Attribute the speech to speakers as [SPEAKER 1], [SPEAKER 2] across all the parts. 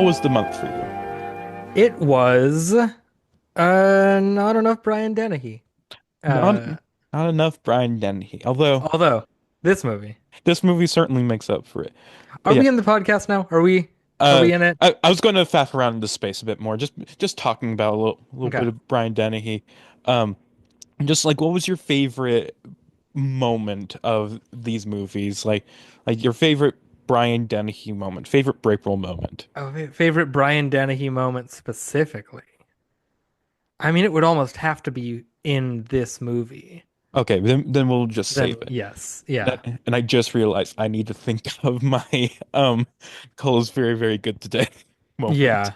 [SPEAKER 1] how was the month for you?
[SPEAKER 2] It was not enough Brian Dennehy.
[SPEAKER 1] Not
[SPEAKER 2] Uh
[SPEAKER 1] not enough Brian Dennehy. Although
[SPEAKER 2] Although this movie.
[SPEAKER 1] this movie certainly makes up for it.
[SPEAKER 2] Are
[SPEAKER 1] But yeah,
[SPEAKER 2] we in the podcast now? Are we in it?
[SPEAKER 1] I was going to faff around into space a bit more, just talking about a little bit
[SPEAKER 2] Okay.
[SPEAKER 1] of Brian Dennehy. Um, just like what was your favorite moment of these movies? Like your favorite Brian Dennehy moment, favorite Brapril moment.
[SPEAKER 2] Oh, favorite Brian Dennehy moment specifically. I mean, it would almost have to be in this movie.
[SPEAKER 1] Okay, then we'll just
[SPEAKER 2] Then
[SPEAKER 1] save it.
[SPEAKER 2] yes, yeah.
[SPEAKER 1] That, and I just realized I need to think of my Cole's very, very good today moment.
[SPEAKER 2] Yeah.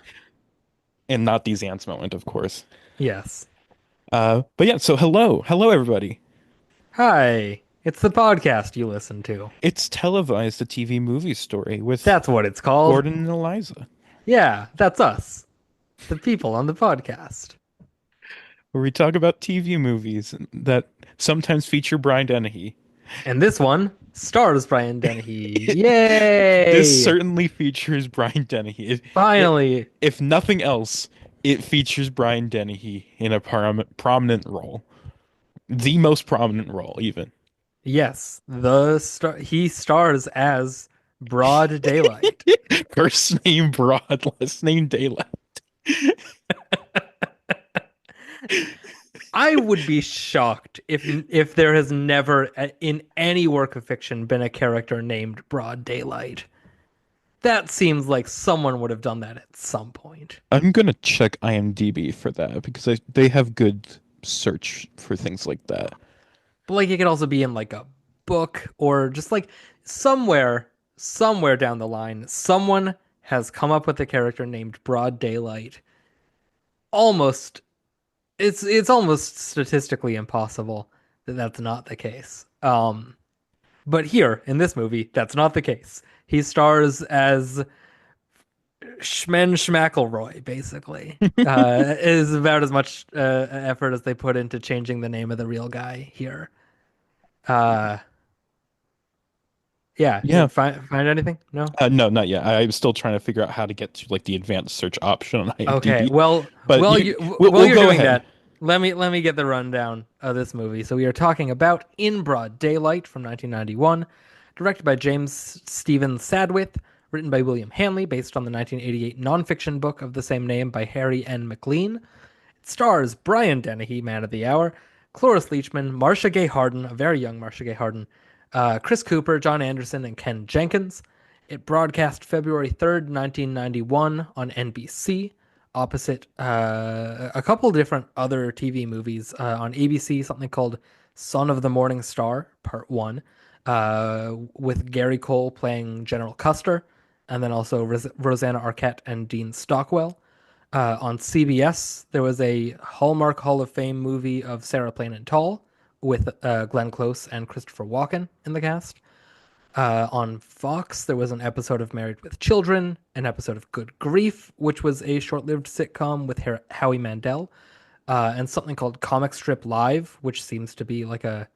[SPEAKER 1] And not these ants moment, of course.
[SPEAKER 2] Yes.
[SPEAKER 1] But yeah, so hello everybody.
[SPEAKER 2] Hi. It's the podcast you listen to.
[SPEAKER 1] It's televised a TV movie story with
[SPEAKER 2] That's what it's called.
[SPEAKER 1] Gordon and Eliza,
[SPEAKER 2] Yeah, that's us. The people on the podcast.
[SPEAKER 1] where we talk about TV movies that sometimes feature Brian Dennehy.
[SPEAKER 2] And this one stars Brian Dennehy.
[SPEAKER 1] This
[SPEAKER 2] Yay!
[SPEAKER 1] certainly features Brian Dennehy.
[SPEAKER 2] Finally.
[SPEAKER 1] If nothing else, it features Brian Dennehy in a prominent role, the most prominent role, even.
[SPEAKER 2] Yes, he stars as Broad Daylight.
[SPEAKER 1] First name Broad, last name Daylight.
[SPEAKER 2] I would be shocked if there has never in any work of fiction been a character named Broad Daylight. That seems like someone would have done that at some point.
[SPEAKER 1] I'm gonna check IMDb for that because they have good search for things like that.
[SPEAKER 2] But like it could also be in like a book or just like somewhere down the line, someone has come up with a character named Broad Daylight. Almost it's almost statistically impossible that that's not the case. But here in this movie, that's not the case. He stars as Schmen Schmackelroy, basically. Is about as much effort as they put into changing the name of the real guy here. Uh, yeah,
[SPEAKER 1] Yeah.
[SPEAKER 2] find anything? No?
[SPEAKER 1] No, not yet. I'm still trying to figure out how to get to like the advanced search option on
[SPEAKER 2] Okay.
[SPEAKER 1] IMDb. But
[SPEAKER 2] While
[SPEAKER 1] we'll
[SPEAKER 2] you're
[SPEAKER 1] go
[SPEAKER 2] doing
[SPEAKER 1] ahead.
[SPEAKER 2] that, let me get the rundown of this movie. So we are talking about In Broad Daylight from 1991, directed by James Stephen Sadwith, written by William Hanley, based on the 1988 nonfiction book of the same name by Harry N. McLean. It stars Brian Dennehy, Man of the Hour, Cloris Leachman, Marcia Gay Harden, a very young Marcia Gay Harden, Chris Cooper, John Anderson, and Ken Jenkins. It broadcast February 3rd, 1991 on NBC, opposite a couple different other TV movies on ABC, something called Son of the Morning Star, Part 1, with Gary Cole playing General Custer, and then also Rosanna Arquette and Dean Stockwell. On CBS, there was a Hallmark Hall of Fame movie of Sarah Plain and Tall with Glenn Close and Christopher Walken in the cast. On Fox, there was an episode of Married with Children, an episode of Good Grief, which was a short-lived sitcom with Howie Mandel, and something called Comic Strip Live, which seems to be like a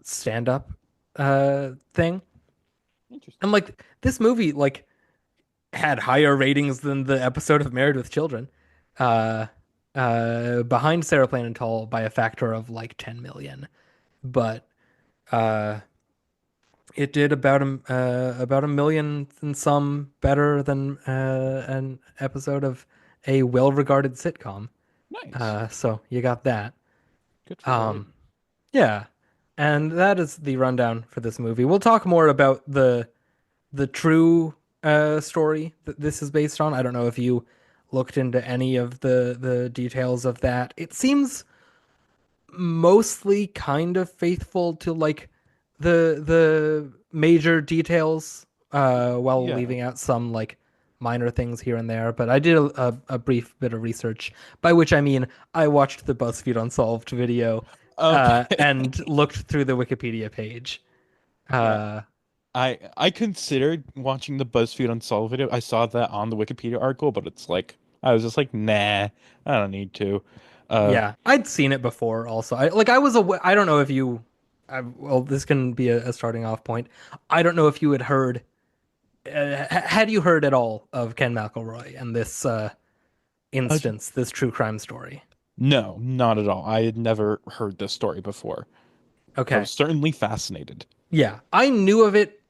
[SPEAKER 2] stand-up thing.
[SPEAKER 1] Interesting.
[SPEAKER 2] And like this movie, like had higher ratings than the episode of Married with Children. Uh, Behind Sarah Plain and Tall by a factor of like 10 million, but uh, it did about a million and some better than an episode of a well-regarded sitcom.
[SPEAKER 1] Nice.
[SPEAKER 2] So you got that.
[SPEAKER 1] Good for
[SPEAKER 2] Um,
[SPEAKER 1] variety.
[SPEAKER 2] yeah, and that is the rundown for this movie. We'll talk more about the true story that this is based on. I don't know if you looked into any of the details of that. It seems mostly kind of faithful to like the major details while
[SPEAKER 1] Yeah.
[SPEAKER 2] leaving out some like minor things here and there. But I did a brief bit of research, by which I mean I watched the BuzzFeed Unsolved video
[SPEAKER 1] Okay.
[SPEAKER 2] and looked through the Wikipedia page.
[SPEAKER 1] Yeah.
[SPEAKER 2] Uh,
[SPEAKER 1] I considered watching the BuzzFeed Unsolved video. I saw that on the Wikipedia article, but it's like I was just like, nah, I don't need to. Uh,
[SPEAKER 2] Yeah, I'd seen it before also. I was aware, I don't know if you well, this can be a starting off point. I don't know if you had heard Had you heard at all of Ken McElroy and this
[SPEAKER 1] Uh,
[SPEAKER 2] instance, this true crime story?
[SPEAKER 1] no, not at all. I had never heard this story before. I
[SPEAKER 2] Okay.
[SPEAKER 1] was certainly fascinated.
[SPEAKER 2] Yeah, I knew of it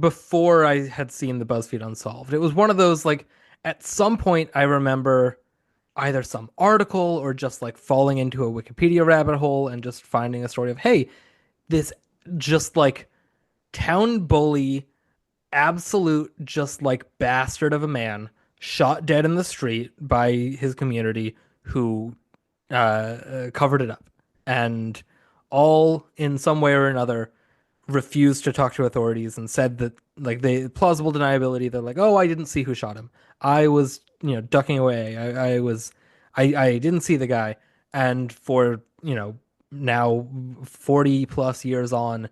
[SPEAKER 2] before I had seen the BuzzFeed Unsolved. It was one of those like at some point I remember either some article or just like falling into a Wikipedia rabbit hole and just finding a story of, hey, this just like town bully, absolute just like bastard of a man shot dead in the street by his community who covered it up and all in some way or another refused to talk to authorities and said that like they plausible deniability. They're like, oh, I didn't see who shot him. I was, ducking away. I didn't see the guy. And for, now 40 plus years on,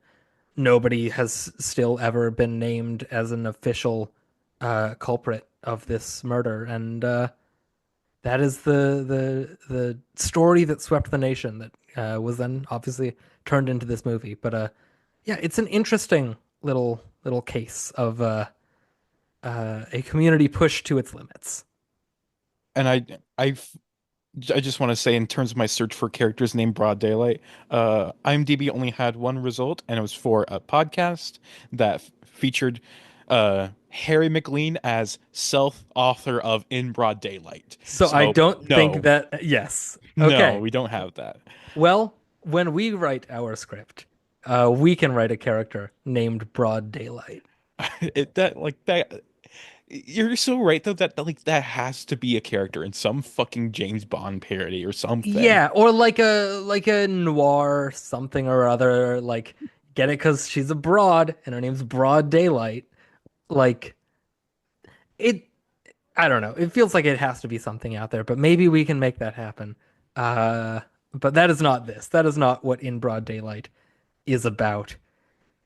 [SPEAKER 2] nobody has still ever been named as an official culprit of this murder. And that is the story that swept the nation that was then obviously turned into this movie. But yeah, it's an interesting little case of a community pushed to its limits.
[SPEAKER 1] And I I just want to say, in terms of my search for characters named Broad Daylight, IMDb only had one result, and it was for a podcast that featured Harry McLean as self-author of In Broad Daylight.
[SPEAKER 2] So I
[SPEAKER 1] So
[SPEAKER 2] don't think
[SPEAKER 1] no,
[SPEAKER 2] that, yes.
[SPEAKER 1] no,
[SPEAKER 2] Okay.
[SPEAKER 1] we don't have that.
[SPEAKER 2] Well, when we write our script, we can write a character named Broad Daylight.
[SPEAKER 1] That like that. You're so right though that has to be a character in some fucking James Bond parody or something.
[SPEAKER 2] Yeah, or like a noir something or other. Like get it because she's a broad and her name's Broad Daylight. Like it, I don't know. It feels like it has to be something out there, but maybe we can make that happen. Uh, but that is not this. That is not what In Broad Daylight is about.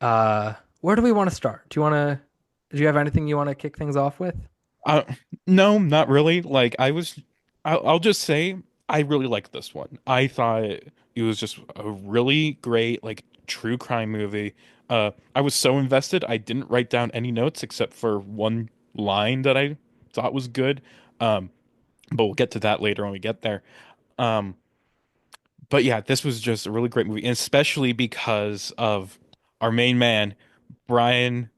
[SPEAKER 2] Where do we want to start? Do you have anything you want to kick things off with?
[SPEAKER 1] Uh, no, not really. Like I'll just say I really liked this one. I thought it was just a really great like true crime movie. I was so invested I didn't write down any notes except for one line that I thought was good. Um, but we'll get to that later when we get there. Um, but yeah, this was just a really great movie, and especially because of our main man, Brian.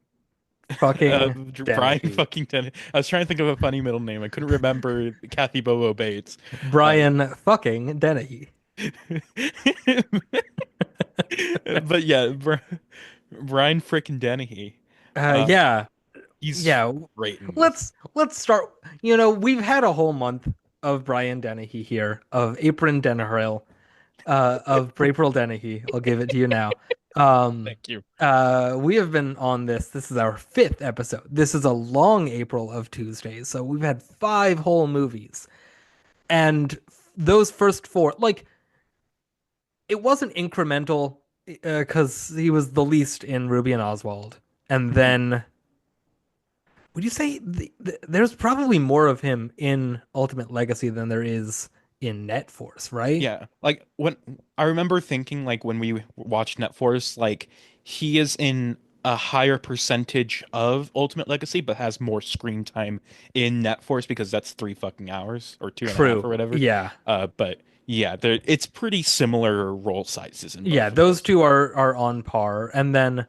[SPEAKER 2] Fucking
[SPEAKER 1] Brian
[SPEAKER 2] Dennehy.
[SPEAKER 1] fucking Dennehy. I was trying to think of a funny middle name. I couldn't remember Kathy Bobo Bates. Uh,
[SPEAKER 2] Brian fucking Dennehy.
[SPEAKER 1] but yeah, Brian frickin' Dennehy. Uh,
[SPEAKER 2] Yeah,
[SPEAKER 1] he's
[SPEAKER 2] yeah.
[SPEAKER 1] great in this.
[SPEAKER 2] Let's start. We've had a whole month of Brian Dennehy here, of Apron Dennehypril, of Brapril Dennehy. I'll give it to you now.
[SPEAKER 1] Thank you.
[SPEAKER 2] We have been on this. This is our fifth episode. This is a long April of Tuesdays, so we've had five whole movies, and those first four, like, it wasn't incremental because he was the least in Ruby and Oswald, and
[SPEAKER 1] Mhm.
[SPEAKER 2] then would you say there's probably more of him in Ultimate Legacy than there is in Net Force, right?
[SPEAKER 1] Yeah, like when I remember thinking, like when we watched Net Force, like he is in a higher percentage of Ultimate Legacy, but has more screen time in Net Force because that's 3 fucking hours or 2.5 or
[SPEAKER 2] True.
[SPEAKER 1] whatever.
[SPEAKER 2] Yeah.
[SPEAKER 1] But yeah, it's pretty similar role sizes in
[SPEAKER 2] Yeah,
[SPEAKER 1] both of
[SPEAKER 2] those
[SPEAKER 1] those.
[SPEAKER 2] two are on par. And then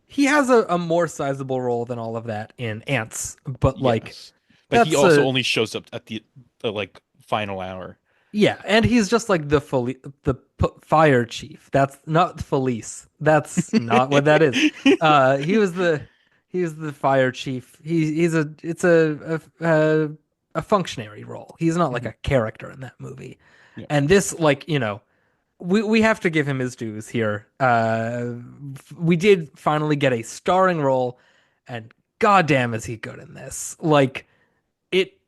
[SPEAKER 2] he has a more sizable role than all of that in Ants, but like
[SPEAKER 1] Yes, but he
[SPEAKER 2] that's
[SPEAKER 1] also
[SPEAKER 2] a
[SPEAKER 1] only shows up at the like final hour.
[SPEAKER 2] yeah, and he's just like the fire chief. That's not Felice. That's not what that is. He was the fire chief. He's a it's a functionary role. He's not like
[SPEAKER 1] Mhm.
[SPEAKER 2] a character in that movie.
[SPEAKER 1] Yeah.
[SPEAKER 2] And this like, we have to give him his dues here. We did finally get a starring role, and goddamn is he good in this. Like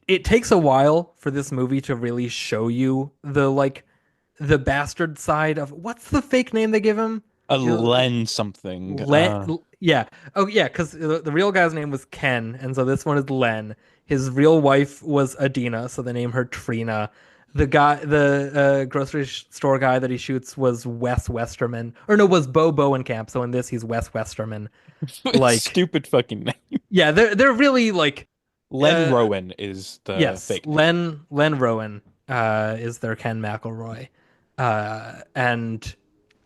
[SPEAKER 2] it takes a while for this movie to really show you the bastard side of what's the fake name they give him?
[SPEAKER 1] A
[SPEAKER 2] You
[SPEAKER 1] Len something.
[SPEAKER 2] Len, yeah. Oh yeah, because the real guy's name was Ken, and so this one is Len. His real wife was Adina, so they name her Trina. the grocery store guy that he shoots was Wes Westerman, or no, was Bo Bowenkamp. So in this, he's Wes Westerman. Like,
[SPEAKER 1] Stupid fucking name.
[SPEAKER 2] yeah, they're really like,
[SPEAKER 1] Len
[SPEAKER 2] uh,
[SPEAKER 1] Rowan is the
[SPEAKER 2] yes,
[SPEAKER 1] fake name.
[SPEAKER 2] Len Rowan is their Ken McElroy, and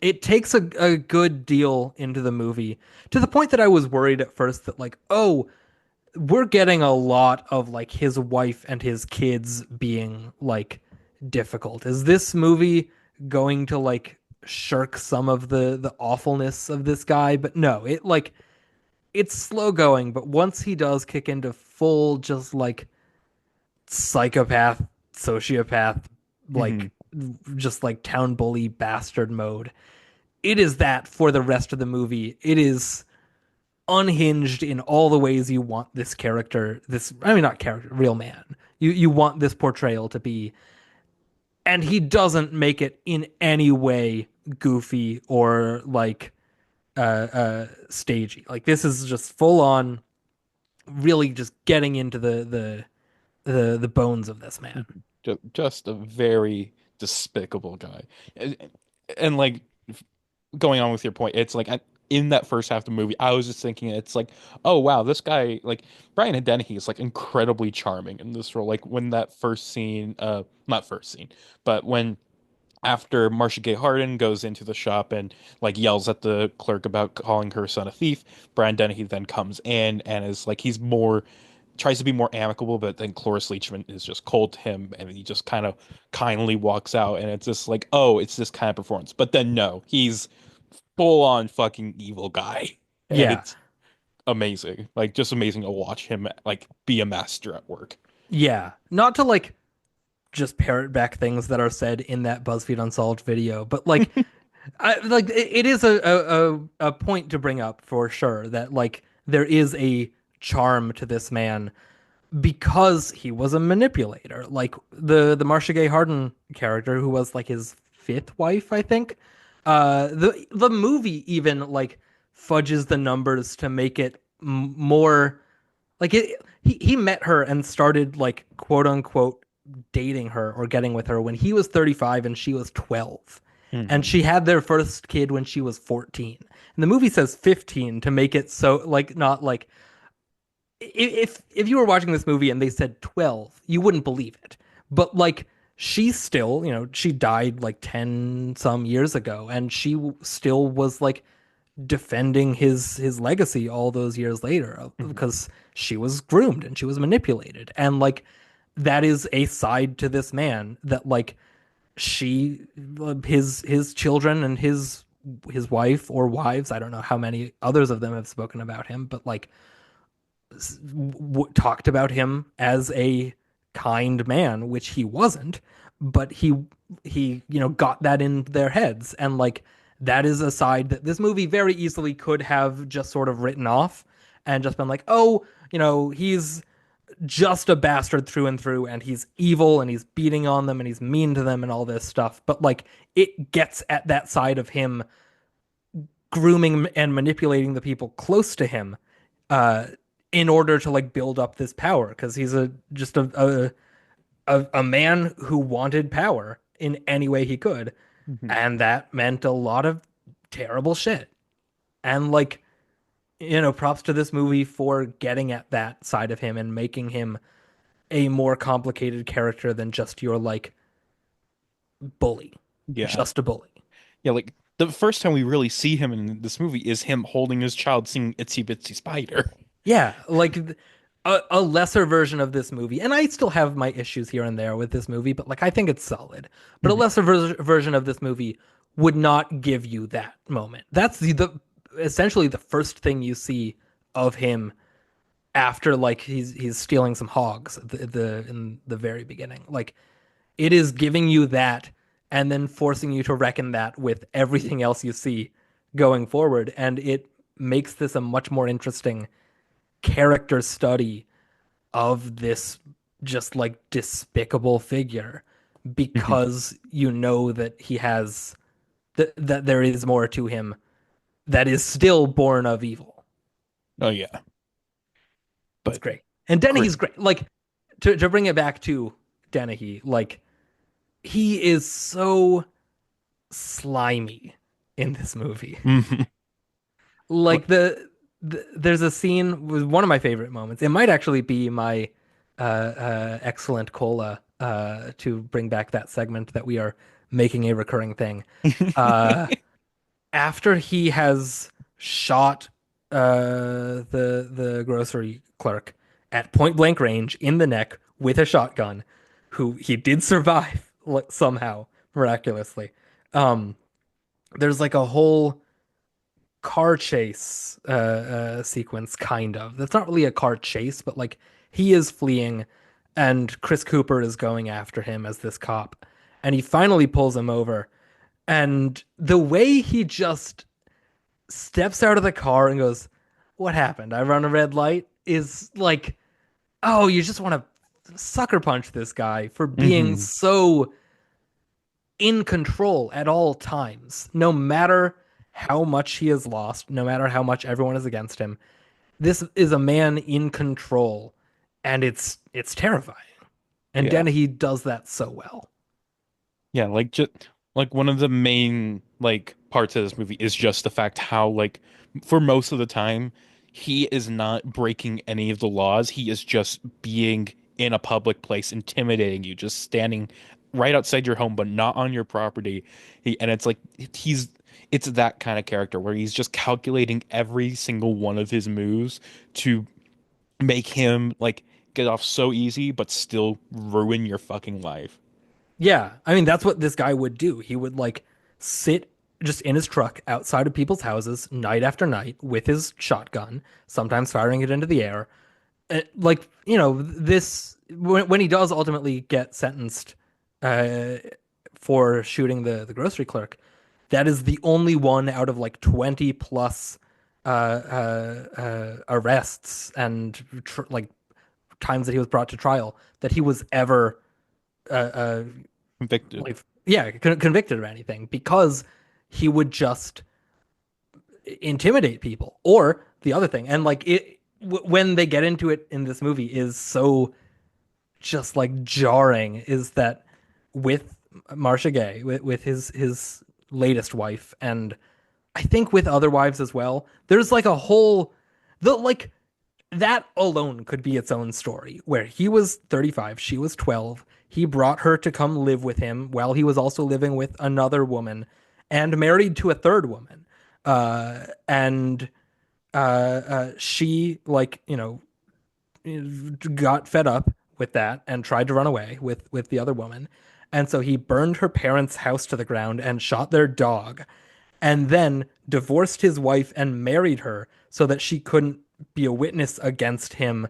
[SPEAKER 2] it takes a good deal into the movie to the point that I was worried at first that like, oh, we're getting a lot of like his wife and his kids being like difficult. Is this movie going to like shirk some of the awfulness of this guy? But no, it like it's slow going, but once he does kick into full just like psychopath, sociopath,
[SPEAKER 1] Hmm.
[SPEAKER 2] like just like town bully bastard mode, it is that for the rest of the movie. It is unhinged in all the ways you want this character, this I mean not character, real man. You want this portrayal to be, and he doesn't make it in any way goofy or like stagey. Like this is just full on really just getting into the bones of this man.
[SPEAKER 1] Just a very despicable guy. And like going on with your point, it's like in that first half of the movie, I was just thinking it's like, oh wow, this guy like Brian Dennehy is like incredibly charming in this role. Like when that first scene, not first scene, but when after Marcia Gay Harden goes into the shop and like yells at the clerk about calling her son a thief, Brian Dennehy then comes in and is like he's more tries to be more amicable, but then Cloris Leachman is just cold to him and he just kind of kindly walks out and it's just like, oh, it's this kind of performance. But then no, he's full on fucking evil guy. And
[SPEAKER 2] Yeah.
[SPEAKER 1] it's amazing. Like just amazing to watch him like be a master at work.
[SPEAKER 2] Yeah. Not to like just parrot back things that are said in that BuzzFeed Unsolved video, but like it is a point to bring up for sure that like there is a charm to this man because he was a manipulator. Like the Marcia Gay Harden character, who was like his fifth wife, I think. The movie even like fudges the numbers to make it more like it. He met her and started like quote unquote dating her or getting with her when he was 35 and she was 12. And
[SPEAKER 1] Hmm.
[SPEAKER 2] she had their first kid when she was 14. And the movie says 15 to make it so like not like if you were watching this movie and they said 12, you wouldn't believe it. But like she's still, she died like 10 some years ago and she still was like defending his legacy all those years later
[SPEAKER 1] Hmm.
[SPEAKER 2] because she was groomed and she was manipulated. And like that is a side to this man that like she his children and his wife or wives, I don't know how many others of them have spoken about him, but like talked about him as a kind man, which he wasn't, but he got that in their heads, and like that is a side that this movie very easily could have just sort of written off and just been like, oh, he's just a bastard through and through and he's evil and he's beating on them and he's mean to them and all this stuff, but like it gets at that side of him grooming and manipulating the people close to him uh in order to like build up this power because he's a just a man who wanted power in any way he could,
[SPEAKER 1] Hmm.
[SPEAKER 2] and that meant a lot of terrible shit. And like, props to this movie for getting at that side of him and making him a more complicated character than just your like bully,
[SPEAKER 1] Yeah.
[SPEAKER 2] just a bully.
[SPEAKER 1] Yeah, like the first time we really see him in this movie is him holding his child singing Itsy Bitsy Spider.
[SPEAKER 2] Yeah, like a lesser version of this movie. And I still have my issues here and there with this movie, but like I think it's solid. But a
[SPEAKER 1] Mhm.
[SPEAKER 2] lesser version of this movie would not give you that moment. That's the essentially the first thing you see of him after like he's stealing some hogs at the in the very beginning. Like it is giving you that and then forcing you to reckon that with everything else you see going forward, and it makes this a much more interesting character study of this just like despicable figure
[SPEAKER 1] Mhm.
[SPEAKER 2] because you know that he has that there is more to him that is still born of evil.
[SPEAKER 1] Oh yeah,
[SPEAKER 2] It's
[SPEAKER 1] but
[SPEAKER 2] great. And Dennehy's
[SPEAKER 1] great.
[SPEAKER 2] great. Like to bring it back to Dennehy, like he is so slimy in this movie.
[SPEAKER 1] Mhm.
[SPEAKER 2] Like there's a scene with one of my favorite moments. It might actually be my excellent cola to bring back that segment that we are making a recurring thing. Uh, After he has shot the grocery clerk at point blank range in the neck with a shotgun, who he did survive somehow miraculously. Um, there's like a whole car chase sequence, kind of. That's not really a car chase, but like he is fleeing, and Chris Cooper is going after him as this cop, and he finally pulls him over. And the way he just steps out of the car and goes, "What happened? I run a red light," is like, oh, you just want to sucker punch this guy for being
[SPEAKER 1] Mhm.
[SPEAKER 2] so in control at all times, no matter how much he has lost, no matter how much everyone is against him. This is a man in control, and it's terrifying. And
[SPEAKER 1] Yeah.
[SPEAKER 2] Dennehy does that so well.
[SPEAKER 1] Yeah, like just like one of the main like parts of this movie is just the fact how like for most of the time he is not breaking any of the laws. He is just being in a public place, intimidating you, just standing right outside your home, but not on your property. And it's like he's it's that kind of character where he's just calculating every single one of his moves to make him like get off so easy, but still ruin your fucking life.
[SPEAKER 2] Yeah, I mean that's what this guy would do. He would like sit just in his truck outside of people's houses night after night with his shotgun, sometimes firing it into the air. Like, this when he does ultimately get sentenced uh for shooting the grocery clerk, that is the only one out of like 20 plus arrests and like times that he was brought to trial that he was ever uh, uh
[SPEAKER 1] Convicted.
[SPEAKER 2] like yeah convicted of anything, because he would just intimidate people. Or the other thing, and like when they get into it in this movie, is so just like jarring, is that with Marcia Gay, with his latest wife, and I think with other wives as well, there's like a whole the like that alone could be its own story, where he was 35, she was 12. He brought her to come live with him while he was also living with another woman and married to a third woman. And She, like, got fed up with that and tried to run away with the other woman. And so he burned her parents' house to the ground and shot their dog, and then divorced his wife and married her so that she couldn't be a witness against him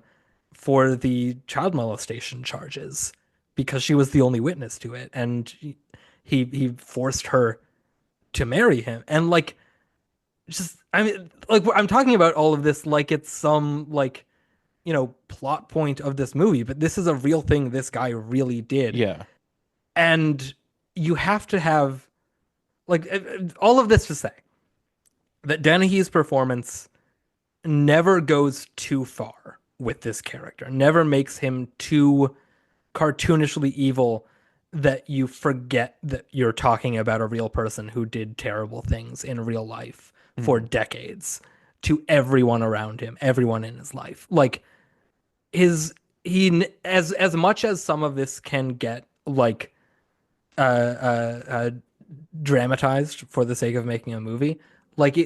[SPEAKER 2] for the child molestation charges, because she was the only witness to it. And he forced her to marry him. And like, just, I mean, like, I'm talking about all of this like it's some like, plot point of this movie, but this is a real thing this guy really did.
[SPEAKER 1] Yeah.
[SPEAKER 2] And you have to have like all of this to say that Dennehy's performance never goes too far with this character, never makes him too cartoonishly evil that you forget that you're talking about a real person who did terrible things in real life for
[SPEAKER 1] Mhm.
[SPEAKER 2] decades to everyone around him, everyone in his life. Like his as much as some of this can get like uh, dramatized for the sake of making a movie, like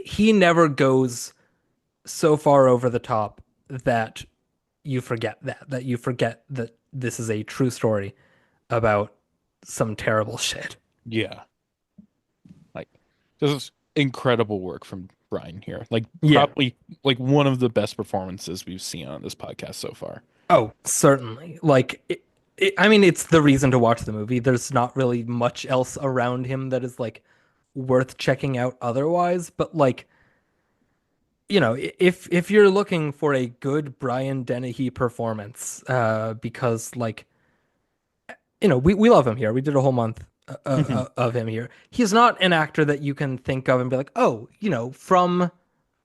[SPEAKER 2] he never goes so far over the top that you forget that this is a true story about some terrible shit.
[SPEAKER 1] Yeah. Like this is incredible work from Brian here. Like
[SPEAKER 2] Yeah.
[SPEAKER 1] probably like one of the best performances we've seen on this podcast so far.
[SPEAKER 2] Oh, certainly. Like I mean, it's the reason to watch the movie. There's not really much else around him that is like worth checking out otherwise, but like, if you're looking for a good Brian Dennehy performance, because like, we love him here. We did a whole month
[SPEAKER 1] Mhm.
[SPEAKER 2] of him here. He's not an actor that you can think of and be like, oh, from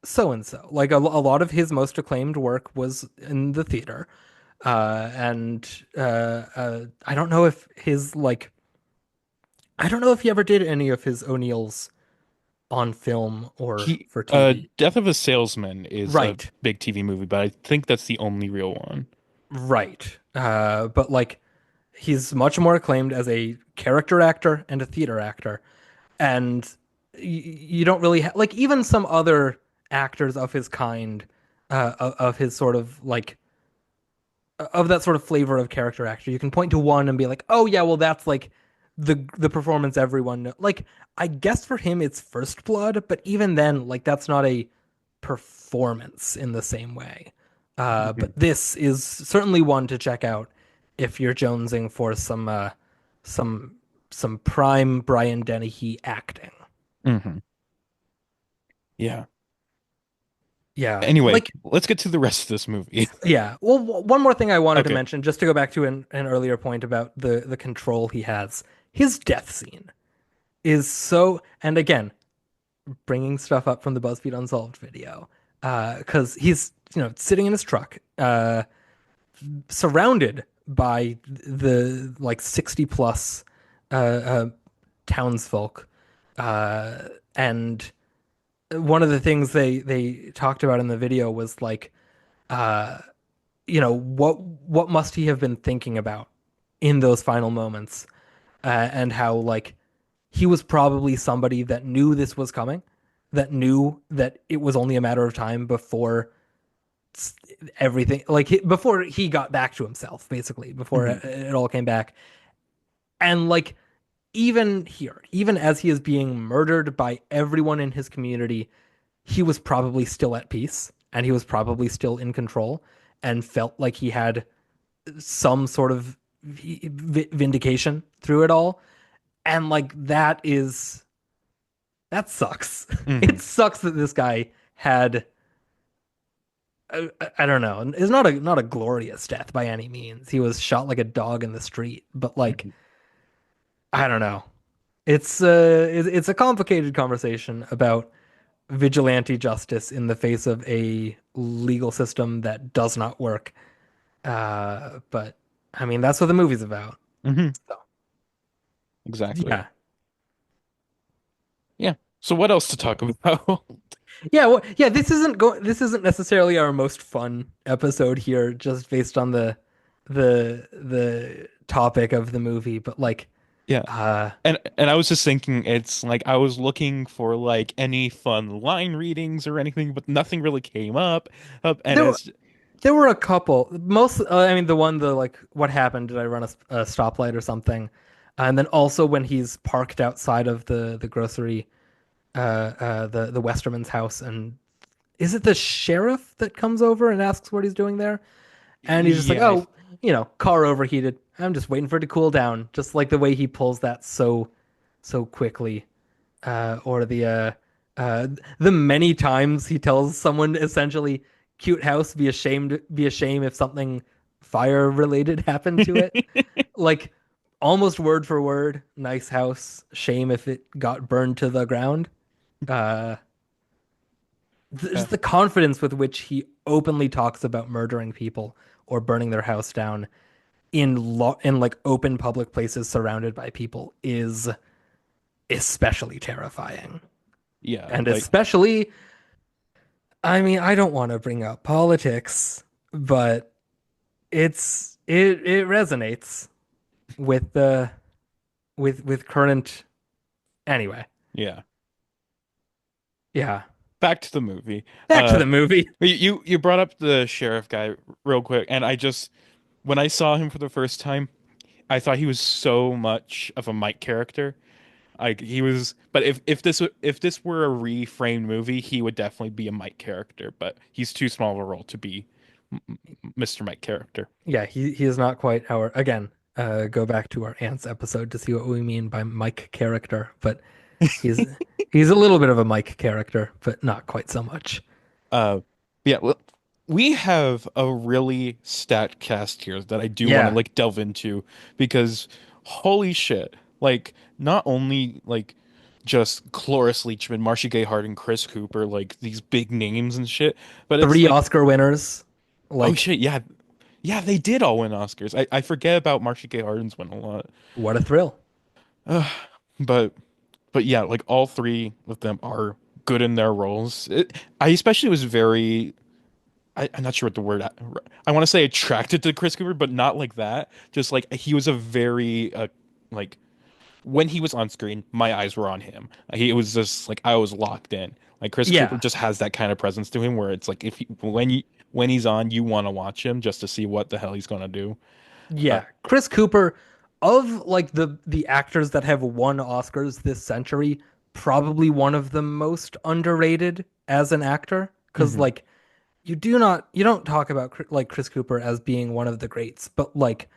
[SPEAKER 2] so and so. Like a lot of his most acclaimed work was in the theater, and I don't know if his like I don't know if he ever did any of his O'Neills on film or
[SPEAKER 1] He
[SPEAKER 2] for TV.
[SPEAKER 1] Death of a Salesman is a
[SPEAKER 2] Right,
[SPEAKER 1] big TV movie, but I think that's the only real one.
[SPEAKER 2] right. But like he's much more acclaimed as a character actor and a theater actor. And you don't really like even some other actors of his kind, of his sort of like of that sort of flavor of character actor. You can point to one and be like, oh yeah, well that's like the performance everyone like. I guess for him it's First Blood, but even then, like that's not a performance in the same way. But
[SPEAKER 1] Mhm.
[SPEAKER 2] this is certainly one to check out if you're jonesing for some some prime Brian Dennehy acting.
[SPEAKER 1] Mhm. Yeah.
[SPEAKER 2] Yeah,
[SPEAKER 1] Anyway,
[SPEAKER 2] like
[SPEAKER 1] let's get to the rest of this movie.
[SPEAKER 2] yeah. Well, one more thing I wanted to
[SPEAKER 1] Okay.
[SPEAKER 2] mention, just to go back to an earlier point about the control he has. His death scene is so, and again, bringing stuff up from the BuzzFeed Unsolved video, because he's sitting in his truck, surrounded by the like 60 plus uh, uh, townsfolk, uh, and one of the things they talked about in the video was like, uh, what must he have been thinking about in those final moments, and how like he was probably somebody that knew this was coming, that knew that it was only a matter of time before everything, like before he got back to himself, basically, before
[SPEAKER 1] Mhm.
[SPEAKER 2] it all came back. And like, even here, even as he is being murdered by everyone in his community, he was probably still at peace and he was probably still in control and felt like he had some sort of vindication through it all. And like, that sucks. It
[SPEAKER 1] Mhm.
[SPEAKER 2] sucks that this guy had, I don't know, it's not a glorious death by any means. He was shot like a dog in the street, but like,
[SPEAKER 1] Mhm.
[SPEAKER 2] I don't know. It's a complicated conversation about vigilante justice in the face of a legal system that does not work. But I mean, that's what the movie's about.
[SPEAKER 1] Mhm.
[SPEAKER 2] So
[SPEAKER 1] Exactly.
[SPEAKER 2] yeah,
[SPEAKER 1] Yeah. So what else to talk about?
[SPEAKER 2] yeah, well, yeah. This isn't necessarily our most fun episode here, just based on the topic of the movie. But like,
[SPEAKER 1] Yeah.
[SPEAKER 2] uh,
[SPEAKER 1] And I was just thinking it's like I was looking for like any fun line readings or anything, but nothing really came up and
[SPEAKER 2] there
[SPEAKER 1] it's
[SPEAKER 2] there were a couple. Most, I mean, the like, what happened? Did I run a stoplight or something? And then also when he's parked outside of the grocery, the Westerman's house, and is it the sheriff that comes over and asks what he's doing there? And he's just like,
[SPEAKER 1] yeah,
[SPEAKER 2] oh, car overheated. I'm just waiting for it to cool down. Just like the way he pulls that so quickly, or uh, the many times he tells someone essentially, "Cute house, be ashamed if something fire related happened to it." Like almost word for word, nice house, shame if it got burned to the ground. Uh,
[SPEAKER 1] yeah,
[SPEAKER 2] just the confidence with which he openly talks about murdering people or burning their house down in like open public places surrounded by people is especially terrifying.
[SPEAKER 1] yeah,
[SPEAKER 2] And
[SPEAKER 1] like
[SPEAKER 2] especially, I mean, I don't want to bring up politics, but it resonates with the with current, anyway.
[SPEAKER 1] yeah.
[SPEAKER 2] Yeah.
[SPEAKER 1] Back to the movie.
[SPEAKER 2] Back to
[SPEAKER 1] Uh
[SPEAKER 2] the movie.
[SPEAKER 1] you brought up the sheriff guy real quick, and I just when I saw him for the first time, I thought he was so much of a Mike character. Like he was, but if this were a reframed movie, he would definitely be a Mike character. But he's too small of a role to be Mr. Mike character.
[SPEAKER 2] Yeah, he is not quite our, again, go back to our ants episode to see what we mean by Mike character, but he's he's a little bit of a Mike character, but not quite so much.
[SPEAKER 1] Uh, yeah, well, we have a really stacked cast here that I do want to
[SPEAKER 2] Yeah.
[SPEAKER 1] like delve into because holy shit, like not only like just Cloris Leachman, Marcia Gay Harden, Chris Cooper, like these big names and shit, but it's
[SPEAKER 2] Three
[SPEAKER 1] like
[SPEAKER 2] Oscar winners.
[SPEAKER 1] oh
[SPEAKER 2] Like,
[SPEAKER 1] shit, yeah, yeah, they did all win Oscars. I forget about Marcia Gay Harden's win a lot.
[SPEAKER 2] what a thrill.
[SPEAKER 1] but but yeah, like all three of them are good in their roles. I especially was very I'm not sure what the word I want to say attracted to Chris Cooper, but not like that. Just like he was a very like when he was on screen, my eyes were on him. He it was just like I was locked in. Like Chris Cooper
[SPEAKER 2] Yeah,
[SPEAKER 1] just has that kind of presence to him where it's like when he's on, you want to watch him just to see what the hell he's gonna do. Uh,
[SPEAKER 2] yeah. Chris Cooper, of like the actors that have won Oscars this century, probably one of the most underrated as an actor. Because
[SPEAKER 1] mhm.
[SPEAKER 2] like you don't talk about like Chris Cooper as being one of the greats, but like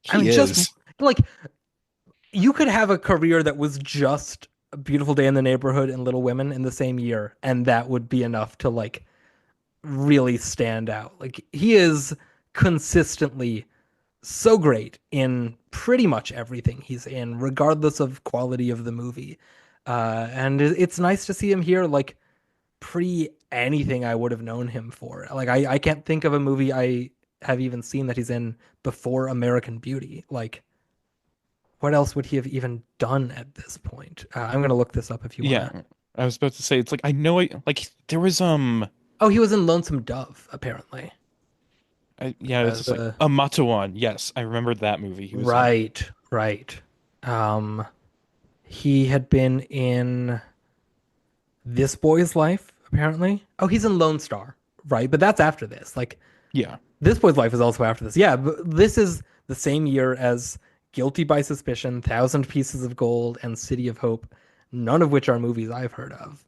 [SPEAKER 2] I
[SPEAKER 1] He
[SPEAKER 2] mean, just
[SPEAKER 1] is.
[SPEAKER 2] like you could have a career that was just A Beautiful Day in the Neighborhood and Little Women in the same year, and that would be enough to like really stand out. Like he is consistently so great in pretty much everything he's in, regardless of quality of the movie. And it's nice to see him here, like pre anything I would have known him for. Like I can't think of a movie I have even seen that he's in before American Beauty. Like what else would he have even done at this point? I'm gonna look this up if you
[SPEAKER 1] Yeah.
[SPEAKER 2] wanna.
[SPEAKER 1] I was about to say it's like I know like there was
[SPEAKER 2] Oh, he was in Lonesome Dove, apparently.
[SPEAKER 1] yeah, it's just like
[SPEAKER 2] The
[SPEAKER 1] a Matawan. Yes, I remembered that movie he was in.
[SPEAKER 2] Right, right. Um, he had been in This Boy's Life, apparently. Oh, he's in Lone Star, right? But that's after this. Like
[SPEAKER 1] Yeah.
[SPEAKER 2] This Boy's Life is also after this. Yeah, but this is the same year as Guilty by Suspicion, Thousand Pieces of Gold, and City of Hope, none of which are movies I've heard of.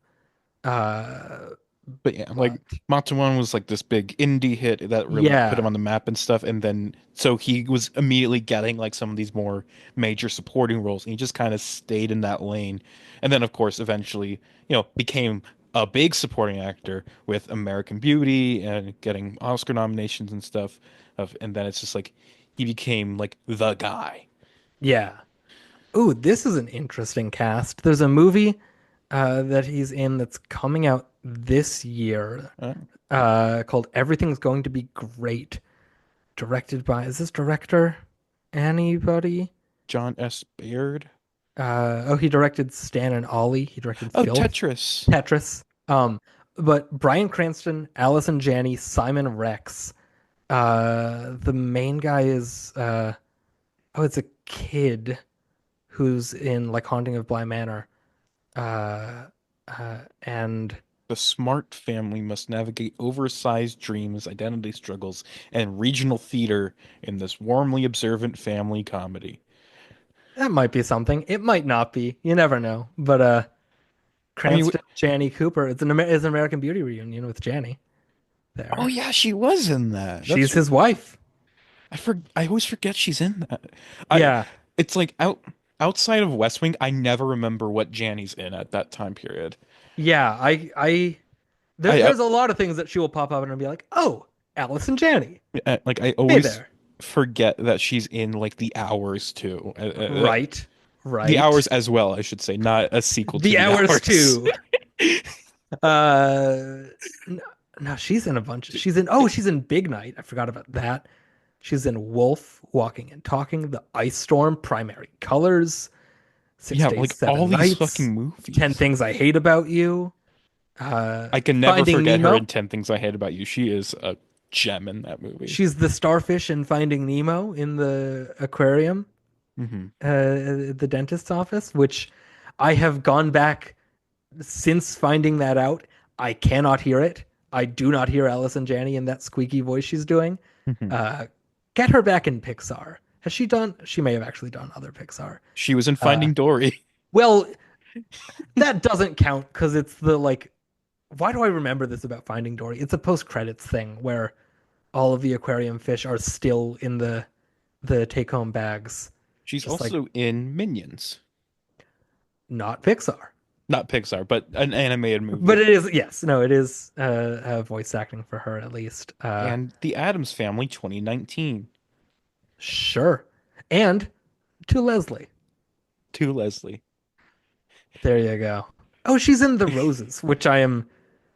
[SPEAKER 2] Uh,
[SPEAKER 1] But yeah, like
[SPEAKER 2] but
[SPEAKER 1] Matawan was like this big indie hit that really put him
[SPEAKER 2] yeah,
[SPEAKER 1] on the map and stuff. And then so he was immediately getting like some of these more major supporting roles, and he just kind of stayed in that lane. And then of course eventually, became a big supporting actor with American Beauty and getting Oscar nominations and stuff. And then it's just like he became like the guy.
[SPEAKER 2] yeah. Ooh, this is an interesting cast. There's a movie that he's in that's coming out this year
[SPEAKER 1] Uh,
[SPEAKER 2] called Everything's Going to Be Great, directed by, is this director anybody?
[SPEAKER 1] John S. Baird.
[SPEAKER 2] Oh, he directed Stan and Ollie. He directed
[SPEAKER 1] Oh,
[SPEAKER 2] Filth,
[SPEAKER 1] Tetris.
[SPEAKER 2] Tetris. But Bryan Cranston, Allison Janney, Simon Rex. The main guy is oh, it's a kid who's in like Haunting of Bly Manor. And
[SPEAKER 1] The smart family must navigate oversized dreams, identity struggles, and regional theater in this warmly observant family comedy.
[SPEAKER 2] that might be something. It might not be. You never know. But
[SPEAKER 1] I mean,
[SPEAKER 2] Cranston, Janney Cooper. It's an American Beauty reunion with Janney
[SPEAKER 1] oh
[SPEAKER 2] there.
[SPEAKER 1] yeah, she was in that.
[SPEAKER 2] She's
[SPEAKER 1] That's
[SPEAKER 2] his wife.
[SPEAKER 1] I always forget she's in that. I
[SPEAKER 2] Yeah.
[SPEAKER 1] it's like outside of West Wing, I never remember what Janny's in at that time period.
[SPEAKER 2] Yeah,
[SPEAKER 1] I
[SPEAKER 2] there's a lot of things that she will pop up and I'll be like, "Oh, Allison Janney.
[SPEAKER 1] like I
[SPEAKER 2] Hey
[SPEAKER 1] always
[SPEAKER 2] there."
[SPEAKER 1] forget that she's in like The Hours too.
[SPEAKER 2] Right.
[SPEAKER 1] The
[SPEAKER 2] Right.
[SPEAKER 1] Hours as well, I should say, not a sequel to
[SPEAKER 2] The
[SPEAKER 1] The
[SPEAKER 2] Hours
[SPEAKER 1] Hours.
[SPEAKER 2] too. Uh no, no, she's in a bunch. She's in Big Night. I forgot about that. She's in Wolf, Walking and Talking, The Ice Storm, Primary Colors, Six
[SPEAKER 1] Yeah,
[SPEAKER 2] Days,
[SPEAKER 1] like all
[SPEAKER 2] Seven
[SPEAKER 1] these
[SPEAKER 2] Nights,
[SPEAKER 1] fucking
[SPEAKER 2] 10
[SPEAKER 1] movies.
[SPEAKER 2] Things I Hate About You,
[SPEAKER 1] I can never
[SPEAKER 2] Finding
[SPEAKER 1] forget her
[SPEAKER 2] Nemo.
[SPEAKER 1] in 10 Things I Hate About You. She is a gem in that movie.
[SPEAKER 2] She's the starfish in Finding Nemo in the aquarium.
[SPEAKER 1] Hmm.
[SPEAKER 2] The dentist's office, which I have gone back since finding that out. I cannot hear it. I do not hear Allison Janney in that squeaky voice she's doing.
[SPEAKER 1] Hmm.
[SPEAKER 2] Uh, get her back in Pixar. Has she done? She may have actually done other Pixar.
[SPEAKER 1] She was in
[SPEAKER 2] Uh,
[SPEAKER 1] Finding Dory.
[SPEAKER 2] well, that doesn't count because it's the like. Why do I remember this about Finding Dory? It's a post credits thing where all of the aquarium fish are still in the take home bags,
[SPEAKER 1] She's
[SPEAKER 2] just like
[SPEAKER 1] also in Minions.
[SPEAKER 2] not Pixar.
[SPEAKER 1] Not Pixar, but an animated
[SPEAKER 2] But
[SPEAKER 1] movie.
[SPEAKER 2] it is, yes, no, it is voice acting for her at least.
[SPEAKER 1] And The Addams Family 2019.
[SPEAKER 2] Sure. And to Leslie.
[SPEAKER 1] To Leslie.
[SPEAKER 2] There you go. Oh, she's in The Roses, which I am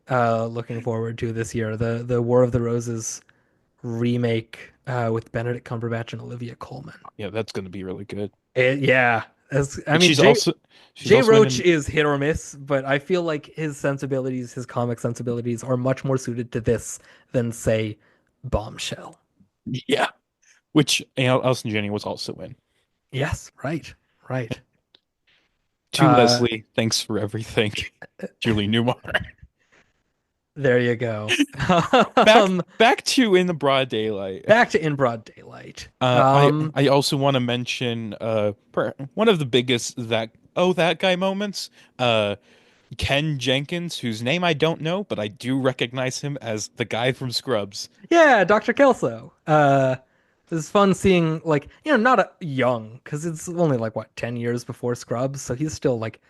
[SPEAKER 2] looking forward to this year. The War of the Roses remake with Benedict Cumberbatch and Olivia Colman.
[SPEAKER 1] Yeah, that's going to be really good.
[SPEAKER 2] Yeah, As I
[SPEAKER 1] But
[SPEAKER 2] mean,
[SPEAKER 1] she's
[SPEAKER 2] Jay
[SPEAKER 1] also been
[SPEAKER 2] Roach
[SPEAKER 1] in
[SPEAKER 2] is hit or miss, but I feel like his sensibilities, his comic sensibilities, are much more suited to this than say Bombshell.
[SPEAKER 1] yeah, which Allison Janney was also in.
[SPEAKER 2] Yes, right, right.
[SPEAKER 1] To
[SPEAKER 2] Uh,
[SPEAKER 1] Leslie, thanks for everything. Julie Newmar.
[SPEAKER 2] there you go.
[SPEAKER 1] Back
[SPEAKER 2] Um,
[SPEAKER 1] back to In the Broad Daylight.
[SPEAKER 2] back to In Broad Daylight.
[SPEAKER 1] I also want to mention one of the biggest that guy moments. Uh, Ken Jenkins, whose name I don't know, but I do recognize him as the guy from Scrubs.
[SPEAKER 2] Yeah, Dr. Kelso. It was fun seeing like not a young because it's only like what 10 years before Scrubs, so he's still like